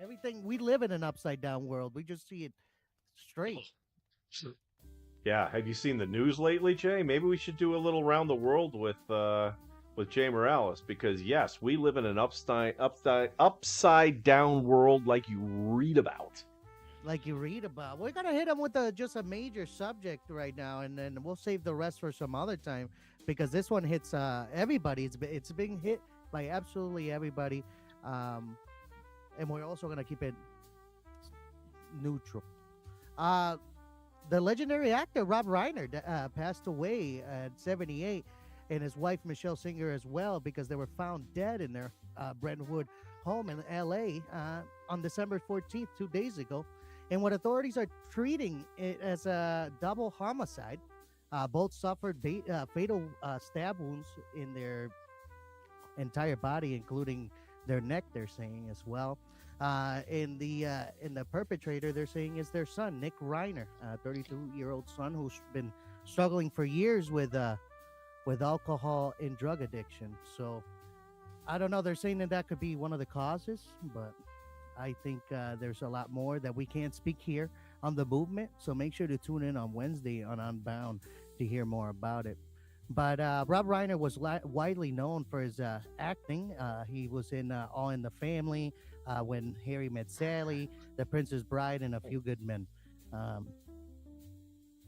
everything. We live in an upside down world. We just see it straight. Yeah. Have you seen the news lately, Jay? Maybe we should do a little round the world with Jay Morales, because yes, we live in an upside down world like you read about. We're gonna hit them with just a major subject right now, and then we'll save the rest for some other time, because this one hits everybody. It's being hit by absolutely everybody, and we're also gonna keep it neutral. The legendary actor Rob Reiner passed away at 78, and his wife Michelle Singer as well, because they were found dead in their Brentwood home in L.A. On December 14th, 2 days ago. And what authorities are treating it as a double homicide. Both suffered fatal stab wounds in their entire body, including their neck, they're saying as well. And the perpetrator, they're saying, is their son, Nick Reiner, a 32-year-old son who's been struggling for years with alcohol and drug addiction. So I don't know. They're saying that could be one of the causes, but I think there's a lot more that we can't speak here on the movement. So make sure to tune in on Wednesday on Unbound to hear more about it. But Rob Reiner was widely known for his acting. He was in All in the Family, When Harry Met Sally, The Princess Bride, and A Few Good Men.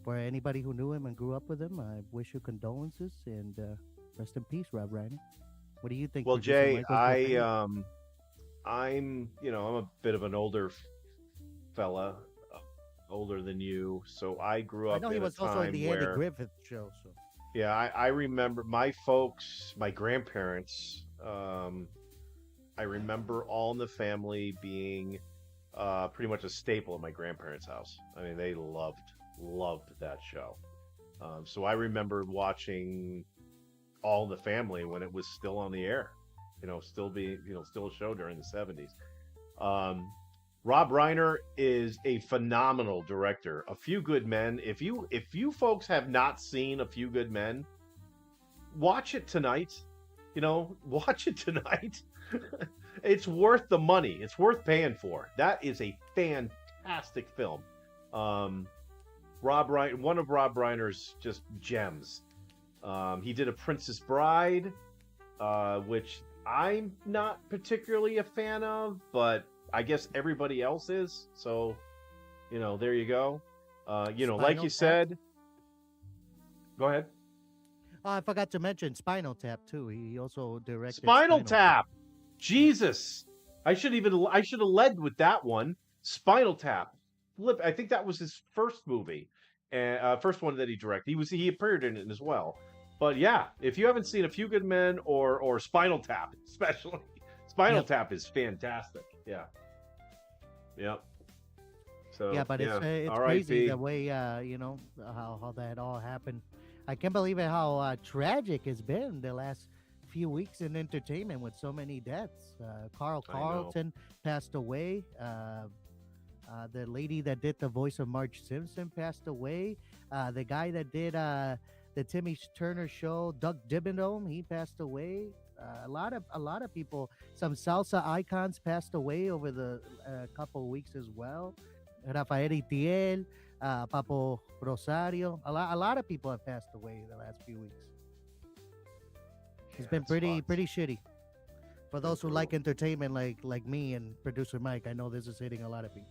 For anybody who knew him and grew up with him, I wish you condolences, and rest in peace, Rob Reiner. What do you think? Well, Jay, I'm a bit of an older fella, older than you, so I grew up. I know he was also in the Andy Griffith Show. So yeah, I remember my folks, my grandparents. I remember All in the Family being pretty much a staple at my grandparents' house. I mean, they loved that show. So I remember watching All in the Family when it was still on the air. Still a show during the 70s. Rob Reiner is a phenomenal director. A Few Good Men. If you folks have not seen A Few Good Men, watch it tonight. Watch it tonight. It's worth the money. It's worth paying for. That is a fantastic film. Rob Reiner, one of Rob Reiner's just gems. He did A Princess Bride, which I'm not particularly a fan of, but I guess everybody else is. So, there you go. Like you said. Go ahead. I forgot to mention Spinal Tap too. He also directed Spinal Tap. Jesus, I should have led with that one. Spinal Tap. I think that was his first movie, and first one that he directed. He appeared in it as well. But yeah, if you haven't seen A Few Good Men or Spinal Tap, especially Spinal Tap is fantastic. Yeah. Yep. So yeah, but it's crazy the way how that all happened. I can't believe it how tragic it's been the last few weeks in entertainment with so many deaths. Carl I know. Carlton passed away. The lady that did the voice of Marge Simpson passed away. The guy that did the Timmy Turner show, Doug Dimmadome, he passed away. A lot of people, some salsa icons passed away over the couple of weeks as well. Rafael Itiel, Papo Rosario, a lot of people have passed away the last few weeks. It's been pretty shitty. For those who like entertainment, like me and producer Mike, I know this is hitting a lot of people.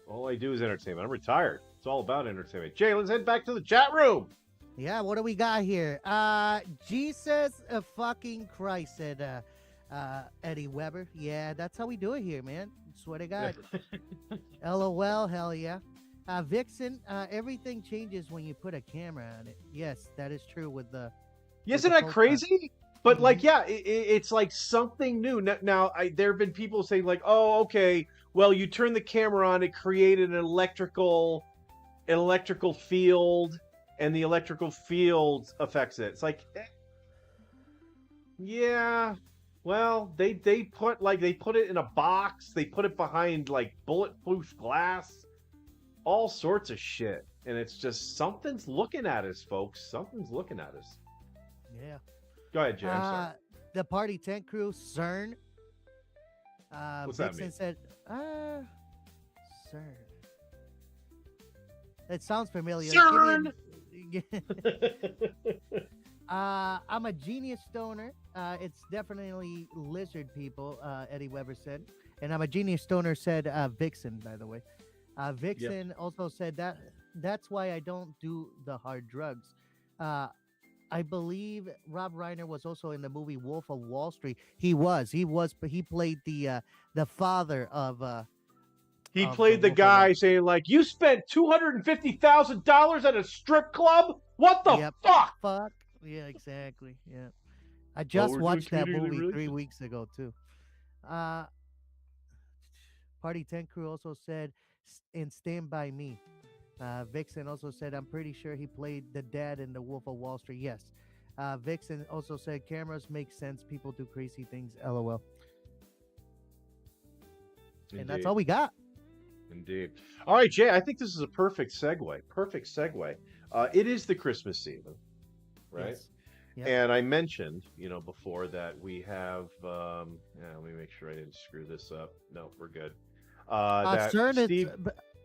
All I do is entertainment. I'm retired. It's all about entertainment. Jay, let's head back to the chat room. Yeah, what do we got here? Jesus fucking Christ, said Eddie Weber. Yeah, that's how we do it here, man. Swear to God. LOL, hell yeah. Vixen, everything changes when you put a camera on it. Yes, that is true with the... Isn't that crazy? But like, yeah, it's like something new. Now, there have been people saying like, oh, okay, well, you turn the camera on, it created an electrical field, and the electrical field affects it. It's like, yeah, well, they put it in a box, they put it behind like bulletproof glass, all sorts of shit, and it's just something's looking at us, folks. Something's looking at us. Yeah. Go ahead, Jay. I'm sorry. The Party Tent Crew, CERN. What's that Vixen mean? said, CERN. It sounds familiar. CERN! I'm a genius stoner. It's definitely lizard people, Eddie Weber said. And I'm a genius stoner, said Vixen, by the way. Vixen also said that's why I don't do the hard drugs. I believe Rob Reiner was also in the movie Wolf of Wall Street. He played the father of he played the guy saying like, you spent $250,000 at a strip club? What the fuck? Yeah, exactly. Yeah. I just watched that movie 3 weeks ago too. Party 10 Crew also said in Stand By Me. Vixen also said, I'm pretty sure he played the dad in The Wolf of Wall Street. Yes. Vixen also said, cameras make sense. People do crazy things. LOL. Indeed. And that's all we got. Indeed. All right, Jay, I think this is a perfect segue. It is the Christmas season, right? Yes. Yep. And I mentioned, before that we have, let me make sure I didn't screw this up. No, we're good. That Steve...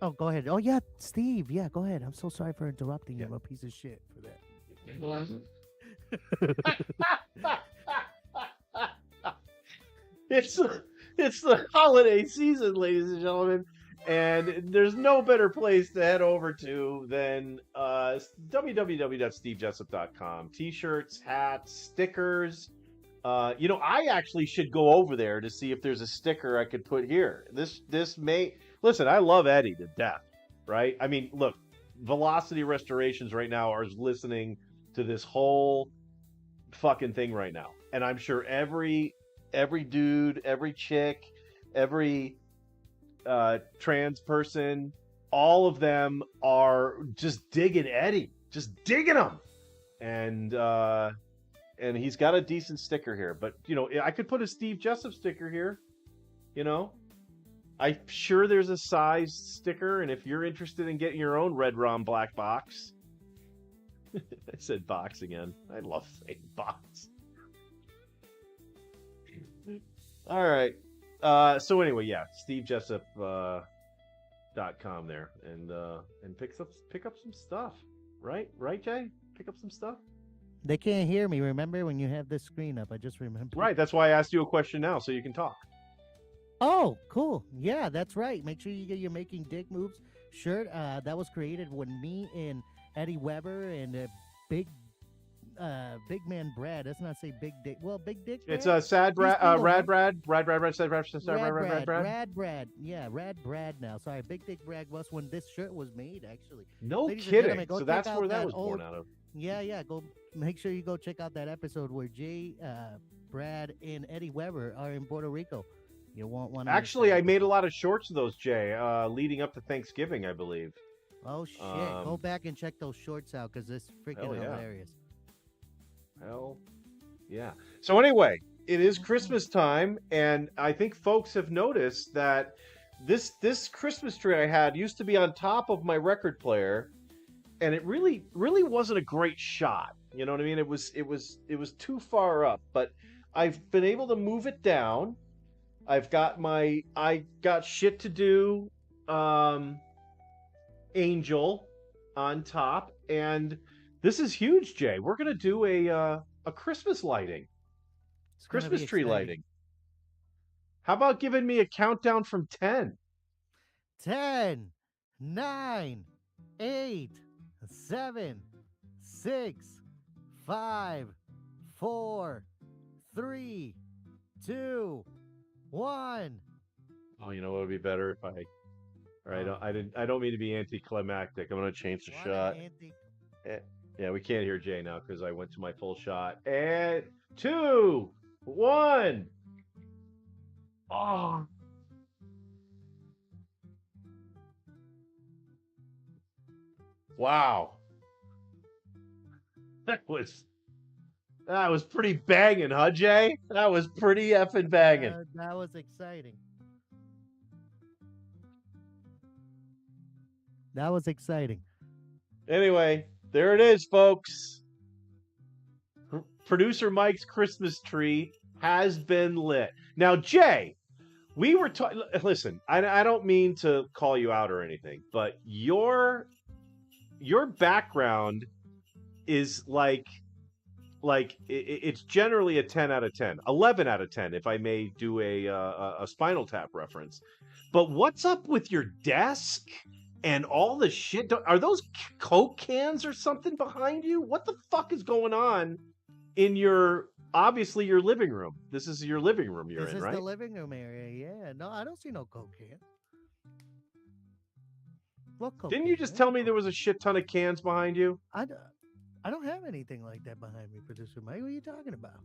Oh, go ahead. Oh, yeah, Steve. Yeah, go ahead. I'm so sorry for interrupting you. I'm a piece of shit for that. It's the holiday season, ladies and gentlemen, and there's no better place to head over to than www.stevejessup.com. T-shirts, hats, stickers. I actually should go over there to see if there's a sticker I could put here. This may... Listen, I love Eddie to death, right? I mean, look, Velocity Restorations right now are listening to this whole fucking thing right now. And I'm sure every dude, every chick, every trans person, all of them are just digging Eddie, just digging him. And he's got a decent sticker here. But, I could put a Steve Jessup sticker here, I'm sure there's a size sticker, and if you're interested in getting your own Red Rom Black box, I said box again. I love saying box. All right. So anyway, yeah, SteveJessup.com there, and pick up some stuff, right, Jay? Pick up some stuff. They can't hear me. Remember when you have this screen up? I just remember. Right. That's why I asked you a question now, so you can talk. Oh, cool. Yeah, that's right. Make sure you get your Making Dick Moves shirt. That was created when me and Eddie Weber and Big Man Brad. Let's not say Big Dick. Well, Big Dick. Brad? It's Sad Brad, Rad Brad, Rad Brad. Yeah, Rad Brad now. Sorry, Big Dick Brad was when this shirt was made, actually. No kidding. So that's where that was born out of. Yeah. Go make sure you go check out that episode where Jay, Brad, and Eddie Weber are in Puerto Rico. You won't want to. Actually, I made a lot of shorts of those, Jay, leading up to Thanksgiving, I believe. Oh shit! Go Um, back and check those shorts out because it's freaking hell yeah, hilarious. hell yeah. So anyway, it is Christmas time, and I think folks have noticed that this Christmas tree I had used to be on top of my record player, and it really wasn't a great shot. You know what I mean? It was too far up, but I've been able to move it down. I got shit to do um angel on top, and this is huge, Jay. We're gonna do a Christmas lighting, It's gonna Christmas be tree exciting. lighting. How about giving me a countdown from 10? 10, 9, 8, 7, 6, 5, 4, 3, 2, 1. Oh, you know what would be better if I. All right, Oh, I don't mean to be anticlimactic. I'm gonna change the what an shot. anti. Eh, Yeah, we can't hear Jay now because I went to my full shot. And two, one. Oh, wow. That was that was pretty banging, huh, Jay? That was pretty effing banging. That was exciting. That was exciting. Anyway, there it is, folks. Producer Mike's Christmas tree has been lit. Now, Jay, we were talking. Listen, I don't mean to call you out or anything, but your background is it's generally a 10 out of 10, 11 out of 10 if I may do a Spinal Tap reference. But what's up with your desk and all the shit? Are those Coke cans or something behind you? What the fuck is going on in your obviously your living room? This is your living room you're This in, is the right? living room area. Yeah. No, I don't see no cocaine. What Didn't you cocaine? just There's tell no me there cocaine. was a shit ton of cans behind you? I don't have anything like that behind me, producer Mike. What are you talking about?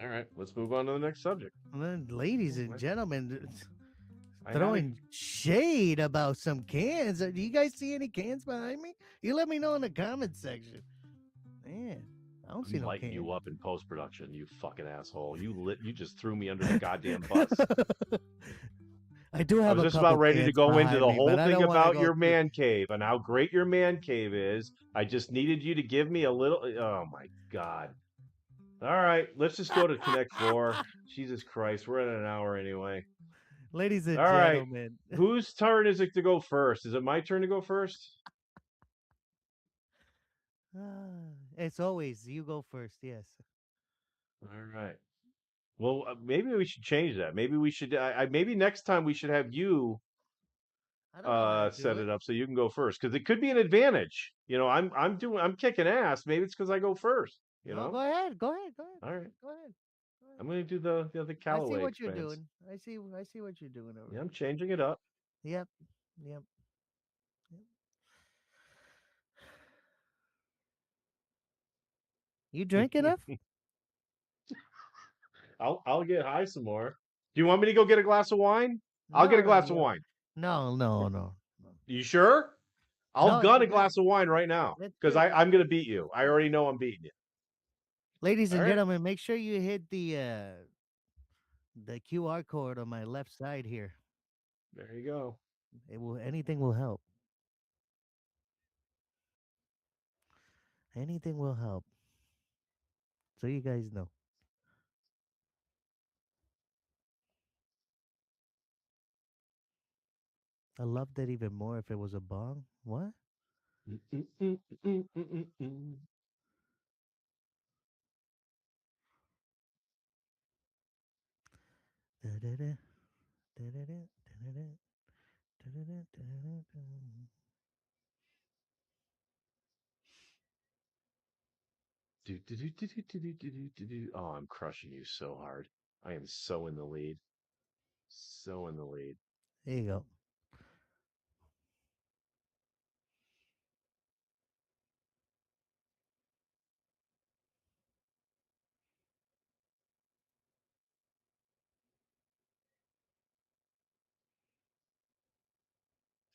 All right, let's move on to the next subject. And then, ladies and gentlemen, I had throwing shade about some cans. Do you guys see any cans behind me? You let me know in the comments section. Man, I don't see I'm no lighting can. you up in post production, you fucking asshole. You just threw me under the goddamn bus. I do I have was a just about couple ready to cans go into behind the me, but whole I thing don't want to about go your through. man cave and how great your man cave is. I just needed you to give me a little. Oh my god. All right, let's just go to Connect Four. Jesus Christ, we're at an hour anyway. Ladies and All right, gentlemen, whose turn is it to go first? Is it my turn to go first? as always, you go first. Yes. All right. Well, maybe we should change that. Maybe we should. Maybe next time we should have you I don't know how to do set it. it up so you can go first because it could be an advantage. I'm kicking ass. Maybe it's because I go first. You No, know. go ahead. Go ahead. Go ahead. All right. Go ahead. Go ahead. I'm gonna do the I see Callaway what you're expanse. doing. I see what you're doing over Yeah, I'm there. changing it up. Yep. Yep. Yep. You drink enough? I'll get high some more. Do you want me to go get a glass of wine? I'll get a No, no, glass of yeah. wine. No, no, no. No, You sure? I'll no, gun a glass of wine right now it's because good. I'm gonna beat you. I already know I'm beating you. Ladies All and right. gentlemen, make sure you hit the QR code on my left side here. There you go. It will anything will help. Anything will help. So you guys know. I loved it even more if it was a bong. What? Mm, mm, mm, mm, mm, mm, mm. Da-da-da, da-da-da, da-da-da, da-da-da, da-da-da. Do, do, do, do, do, do, do, do, do, do. Oh, I'm crushing you so hard. I am so in the lead. So in the lead. There you go.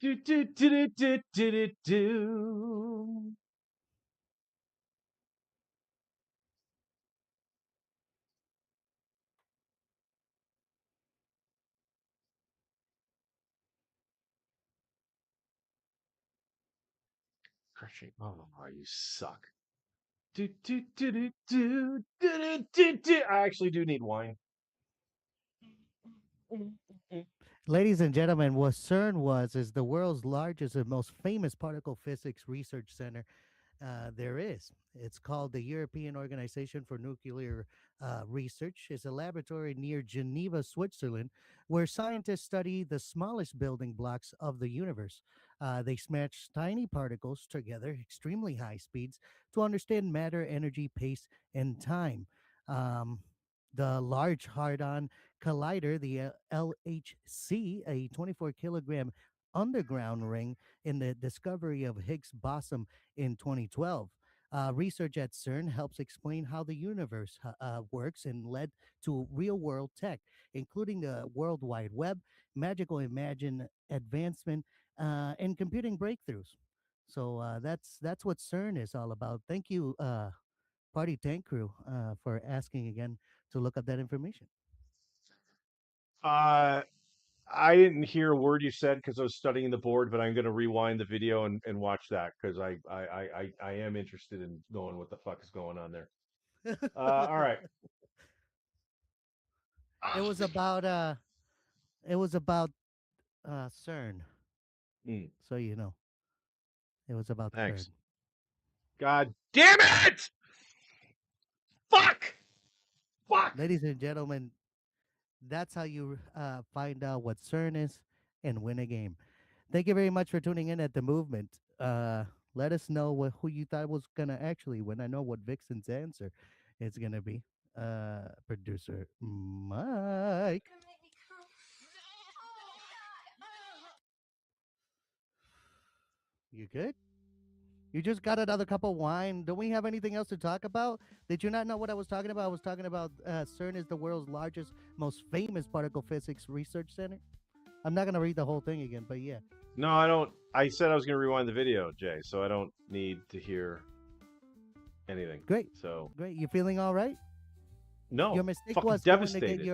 Do, do, do, do, do, do, do. Crushing. Oh, you suck. Do, do, do, do, do, do, do, do. I actually do need wine. Ladies and gentlemen, what CERN is the world's largest and most famous particle physics research center there is. It's called the European Organization for Nuclear Research. It's a laboratory near Geneva, Switzerland, where scientists study the smallest building blocks of the universe. They smash tiny particles together, extremely high speeds, to understand matter, energy, pace, and time. Um, the Large Hadron Collider, the LHC, a 24-kilogram underground ring in the discovery of Higgs boson in 2012. Research at CERN helps explain how the universe works and led to real world tech, including the World Wide Web, magical imagine advancement, and computing breakthroughs. So that's what CERN is all about. Thank you, Party Tank Crew, for asking again to look up that information. Uh, I didn't hear a word you said because I was studying the board, but I'm going to rewind the video and watch that because I am interested in knowing what the fuck is going on there. All right. It was about CERN, Mm, so you know. It was about CERN. thanks. God damn it! Fuck! Fuck! Ladies and gentlemen, that's how you find out what CERN is and win a game. Thank you very much for tuning in at the movement. Let us know who you thought was gonna actually win. I know what Vixen's answer is gonna be. Producer Mike. You good? You just got another cup of wine. Don't we have anything else to talk about? Did you not know what I was talking about? I was talking about CERN is the world's largest, most famous particle physics research center. I'm not gonna read the whole thing again, but yeah. No, I don't. I said I was going to rewind the video, Jay, so I don't need to hear anything. Great. So Great. You feeling all right? no, Your mistake fucking was going to devastated. get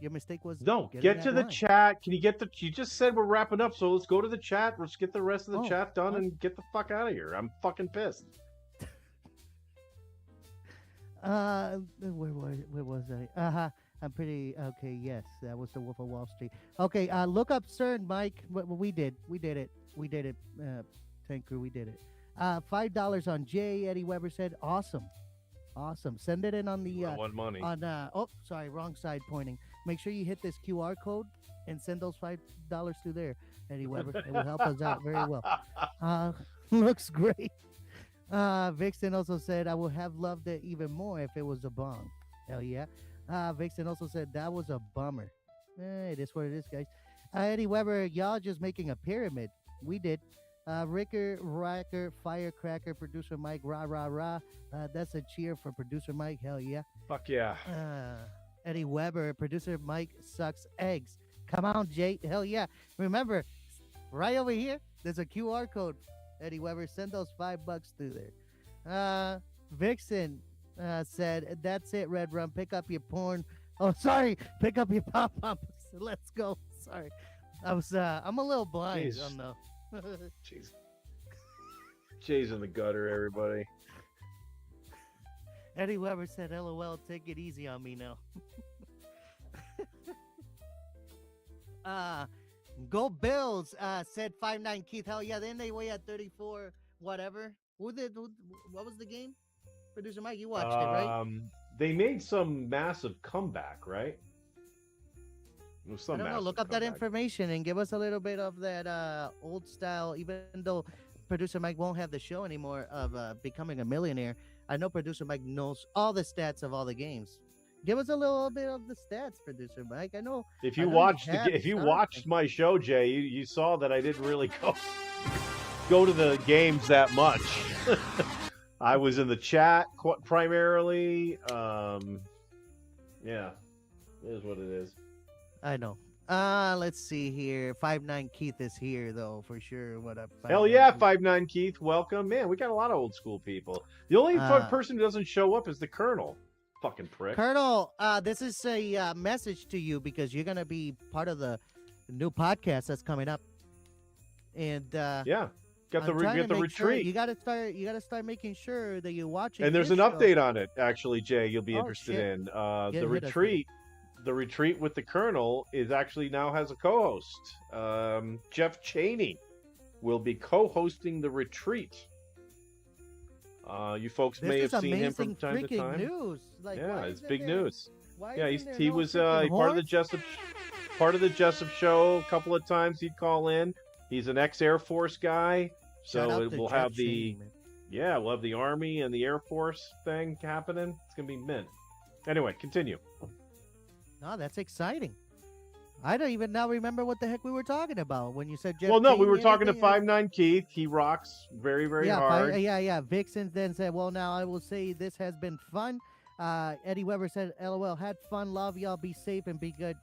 your mistake was No, getting get that to the wine. chat. Can you get the? You just said we're wrapping up, so let's go to the chat. Let's get the rest of the Oh, chat done what? and get the fuck out of here. I'm fucking pissed. Where was I? I'm pretty okay. Yes, that was the Wolf of Wall Street. Okay, look up CERN, Mike. We did it. Tank Crew, we did it. $5 on Jay. Eddie Weber said, awesome. Send it in on the I want money. oh, sorry, wrong side pointing. Make sure you hit this QR code and send those $5 through there, Eddie Weber. It will help us out very well. Looks great. Vixen also said, I would have loved it even more if it was a bomb. Hell yeah. Vixen also said, that was a bummer. It is what it is, guys. Eddie Weber, y'all just making a pyramid. We did. Ricker, Firecracker, producer Mike, rah, rah, rah. That's a cheer for producer Mike. Hell yeah. Fuck yeah. Eddie Weber, producer Mike sucks eggs. Come on, Jay. Hell yeah. Remember, right over here, there's a QR code. Eddie Weber, send those $5 through there. Vixen said, that's it, Red Rum. Pick up your porn. Oh, sorry. Pick up your pop-up. Let's go. Sorry. I'm a little blind. Jeez. I don't know. Jeez. Jay's in the gutter, everybody. Eddie Weber said, LOL, take it easy on me now. Go Bills, said 5'9" Keith. Hell yeah, then they weigh at 34, whatever. What was the game? Producer Mike, you watched it, right? They made some massive comeback, right? It was some I don't know. massive Look up that comeback. information and give us a little bit of that old style, even though Producer Mike won't have the show anymore of becoming a millionaire. I know Producer Mike knows all the stats of all the games. Give us a little bit of the stats, Producer Mike. I know. If I you know watched have if you something. watched my show, Jay, you saw that I didn't really go to the games that much. I was in the chat primarily. Yeah, it is what it is. I know. Let's see here. 5'9" Keith is here though for sure. What up, Hell 5'9" yeah, Keith? 5'9" Keith, welcome. Man, we got a lot of old school people. The only Uh, person who doesn't show up is the Colonel. Fucking prick. Colonel, this is a message to you because you're gonna be part of the new podcast that's coming up, and Yeah. Got the I'm trying get to the make sure retreat. you gotta start. You gotta start making sure that you're watching. And there's this an show. update on it, actually, Jay, you'll be Oh, interested shit. in. Yeah, The hit us with it. retreat with the Colonel is actually now has a co-host. Jeff Cheney will be co-hosting the retreat. You folks This may is have seen him from amazing time to freaking time. news. Like, Yeah, why it's isn't big there- news. Why Yeah, isn't there he no was freaking part of the horse? Jessup show a couple of times. He'd call in. He's an ex-Air Force guy, Shout out so to we'll Jeff have Cheney, man. we'll have the Army and the Air Force thing happening. It's gonna be mint. Anyway, continue. No, that's exciting. I don't even now remember what the heck we were talking about when you said Jeff. Well, no, we Cheney were and talking to everything, 5'9" Keith. He rocks very, very hard. Yeah. Vixen then said, "Well, now I will say this has been fun." Eddie Weber said, "LOL, had fun. Love y'all. Be safe and be good.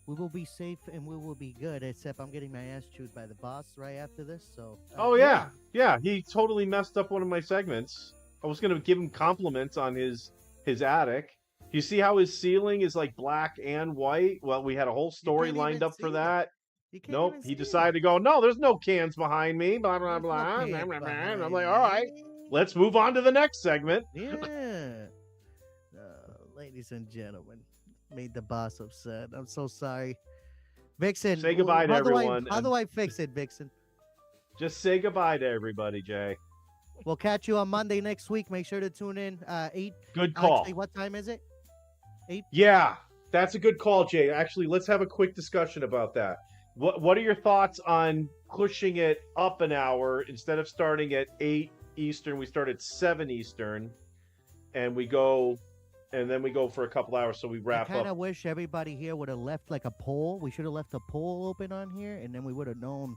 We will be safe and we will be good. Except I'm getting my ass chewed by the boss right after this. So. Oh yeah. He totally messed up one of my segments. I was gonna give him compliments on his attic. You see how his ceiling is like black and white? Well, we had a whole story can't lined even up for see it. that. You can't Nope. even He see decided to go, no, there's no cans behind me, blah, blah, There's no blah. cans And I'm behind like, all right, me. let's move on to the next segment. Yeah. Ladies and gentlemen, made the boss upset. I'm so sorry. Vixen, Say goodbye to everyone, How do I fix it, Vixen? Just say goodbye to everybody, Jay. We'll catch you on Monday next week. Make sure to tune in. 8. Good call. Actually, what time is it? 8. Yeah, that's a good call, Jay. Actually, let's have a quick discussion about that. What are your thoughts on pushing it up an hour instead of starting at 8 Eastern? We start at 7 Eastern, and then we go for a couple hours, so we I wrap kind up. of wish everybody here would have left like a poll. We should have left a poll open on here, and then we would have known.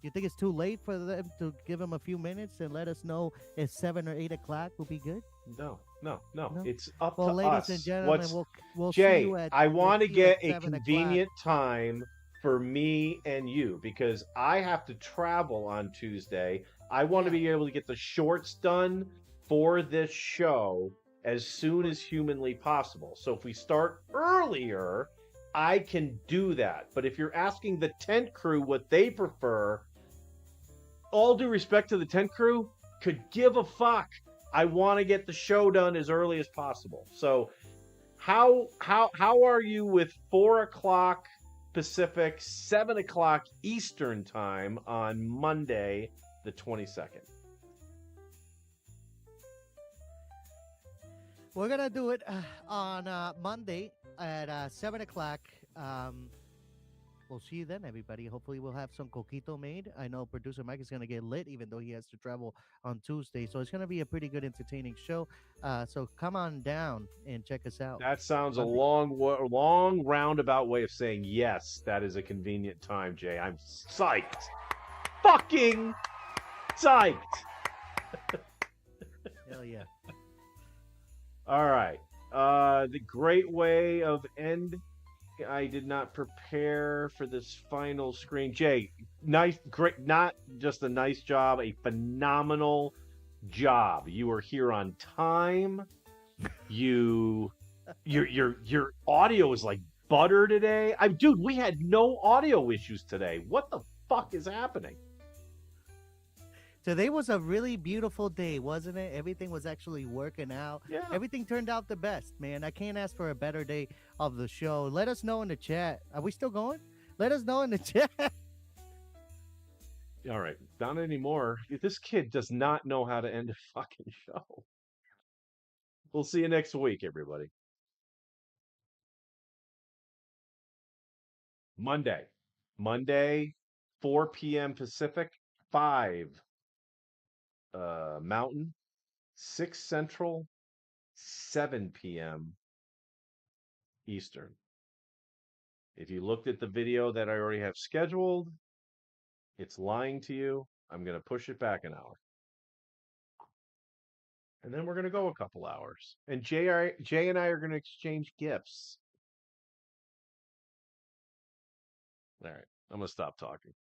You think it's too late for them to give them a few minutes and let us know if 7 or 8 o'clock will be good? No. No? It's up Well, to ladies us. and gentlemen, What's we'll see Jay? you at. I we'll want to see you at get a 7 o'clock. convenient time for me and you because I have to travel on Tuesday. I want to be able to get the shorts done for this show as soon as humanly possible. So if we start earlier, I can do that. But if you're asking the tent crew what they prefer, all due respect to the tent crew, could give a fuck. I want to get the show done as early as possible. So how are you with 4 o'clock Pacific, 7 o'clock Eastern time on Monday, the 22nd? We're gonna do it on Monday at 7 o'clock. We'll see you then, everybody. Hopefully, we'll have some coquito made. I know producer Mike is gonna get lit, even though he has to travel on Tuesday. So it's gonna be a pretty good, entertaining show. So come on down and check us out. That sounds a Monday. long roundabout way of saying yes. That is a convenient time, Jay. I'm psyched. Fucking psyched. Hell yeah. All right. The great way of end. I did not prepare for this final screen. Jay, nice, great, not just a nice job, a phenomenal job. You are here on time. Your audio is like butter today. Dude, we had no audio issues today. What the fuck is happening? Today was a really beautiful day, wasn't it? Everything was actually working out. Yeah. Everything turned out the best, man. I can't ask for a better day of the show. Let us know in the chat. Are we still going? Let us know in the chat. All right, not anymore. This kid does not know how to end a fucking show. We'll see you next week, everybody. Monday, 4 p.m. Pacific, 5 Mountain, 6 Central, 7 p.m. Eastern. If you looked at the video that I already have scheduled, it's lying to you. I'm going to push it back an hour. And then we're going to go a couple hours. And Jay and I are going to exchange gifts. All right. I'm going to stop talking.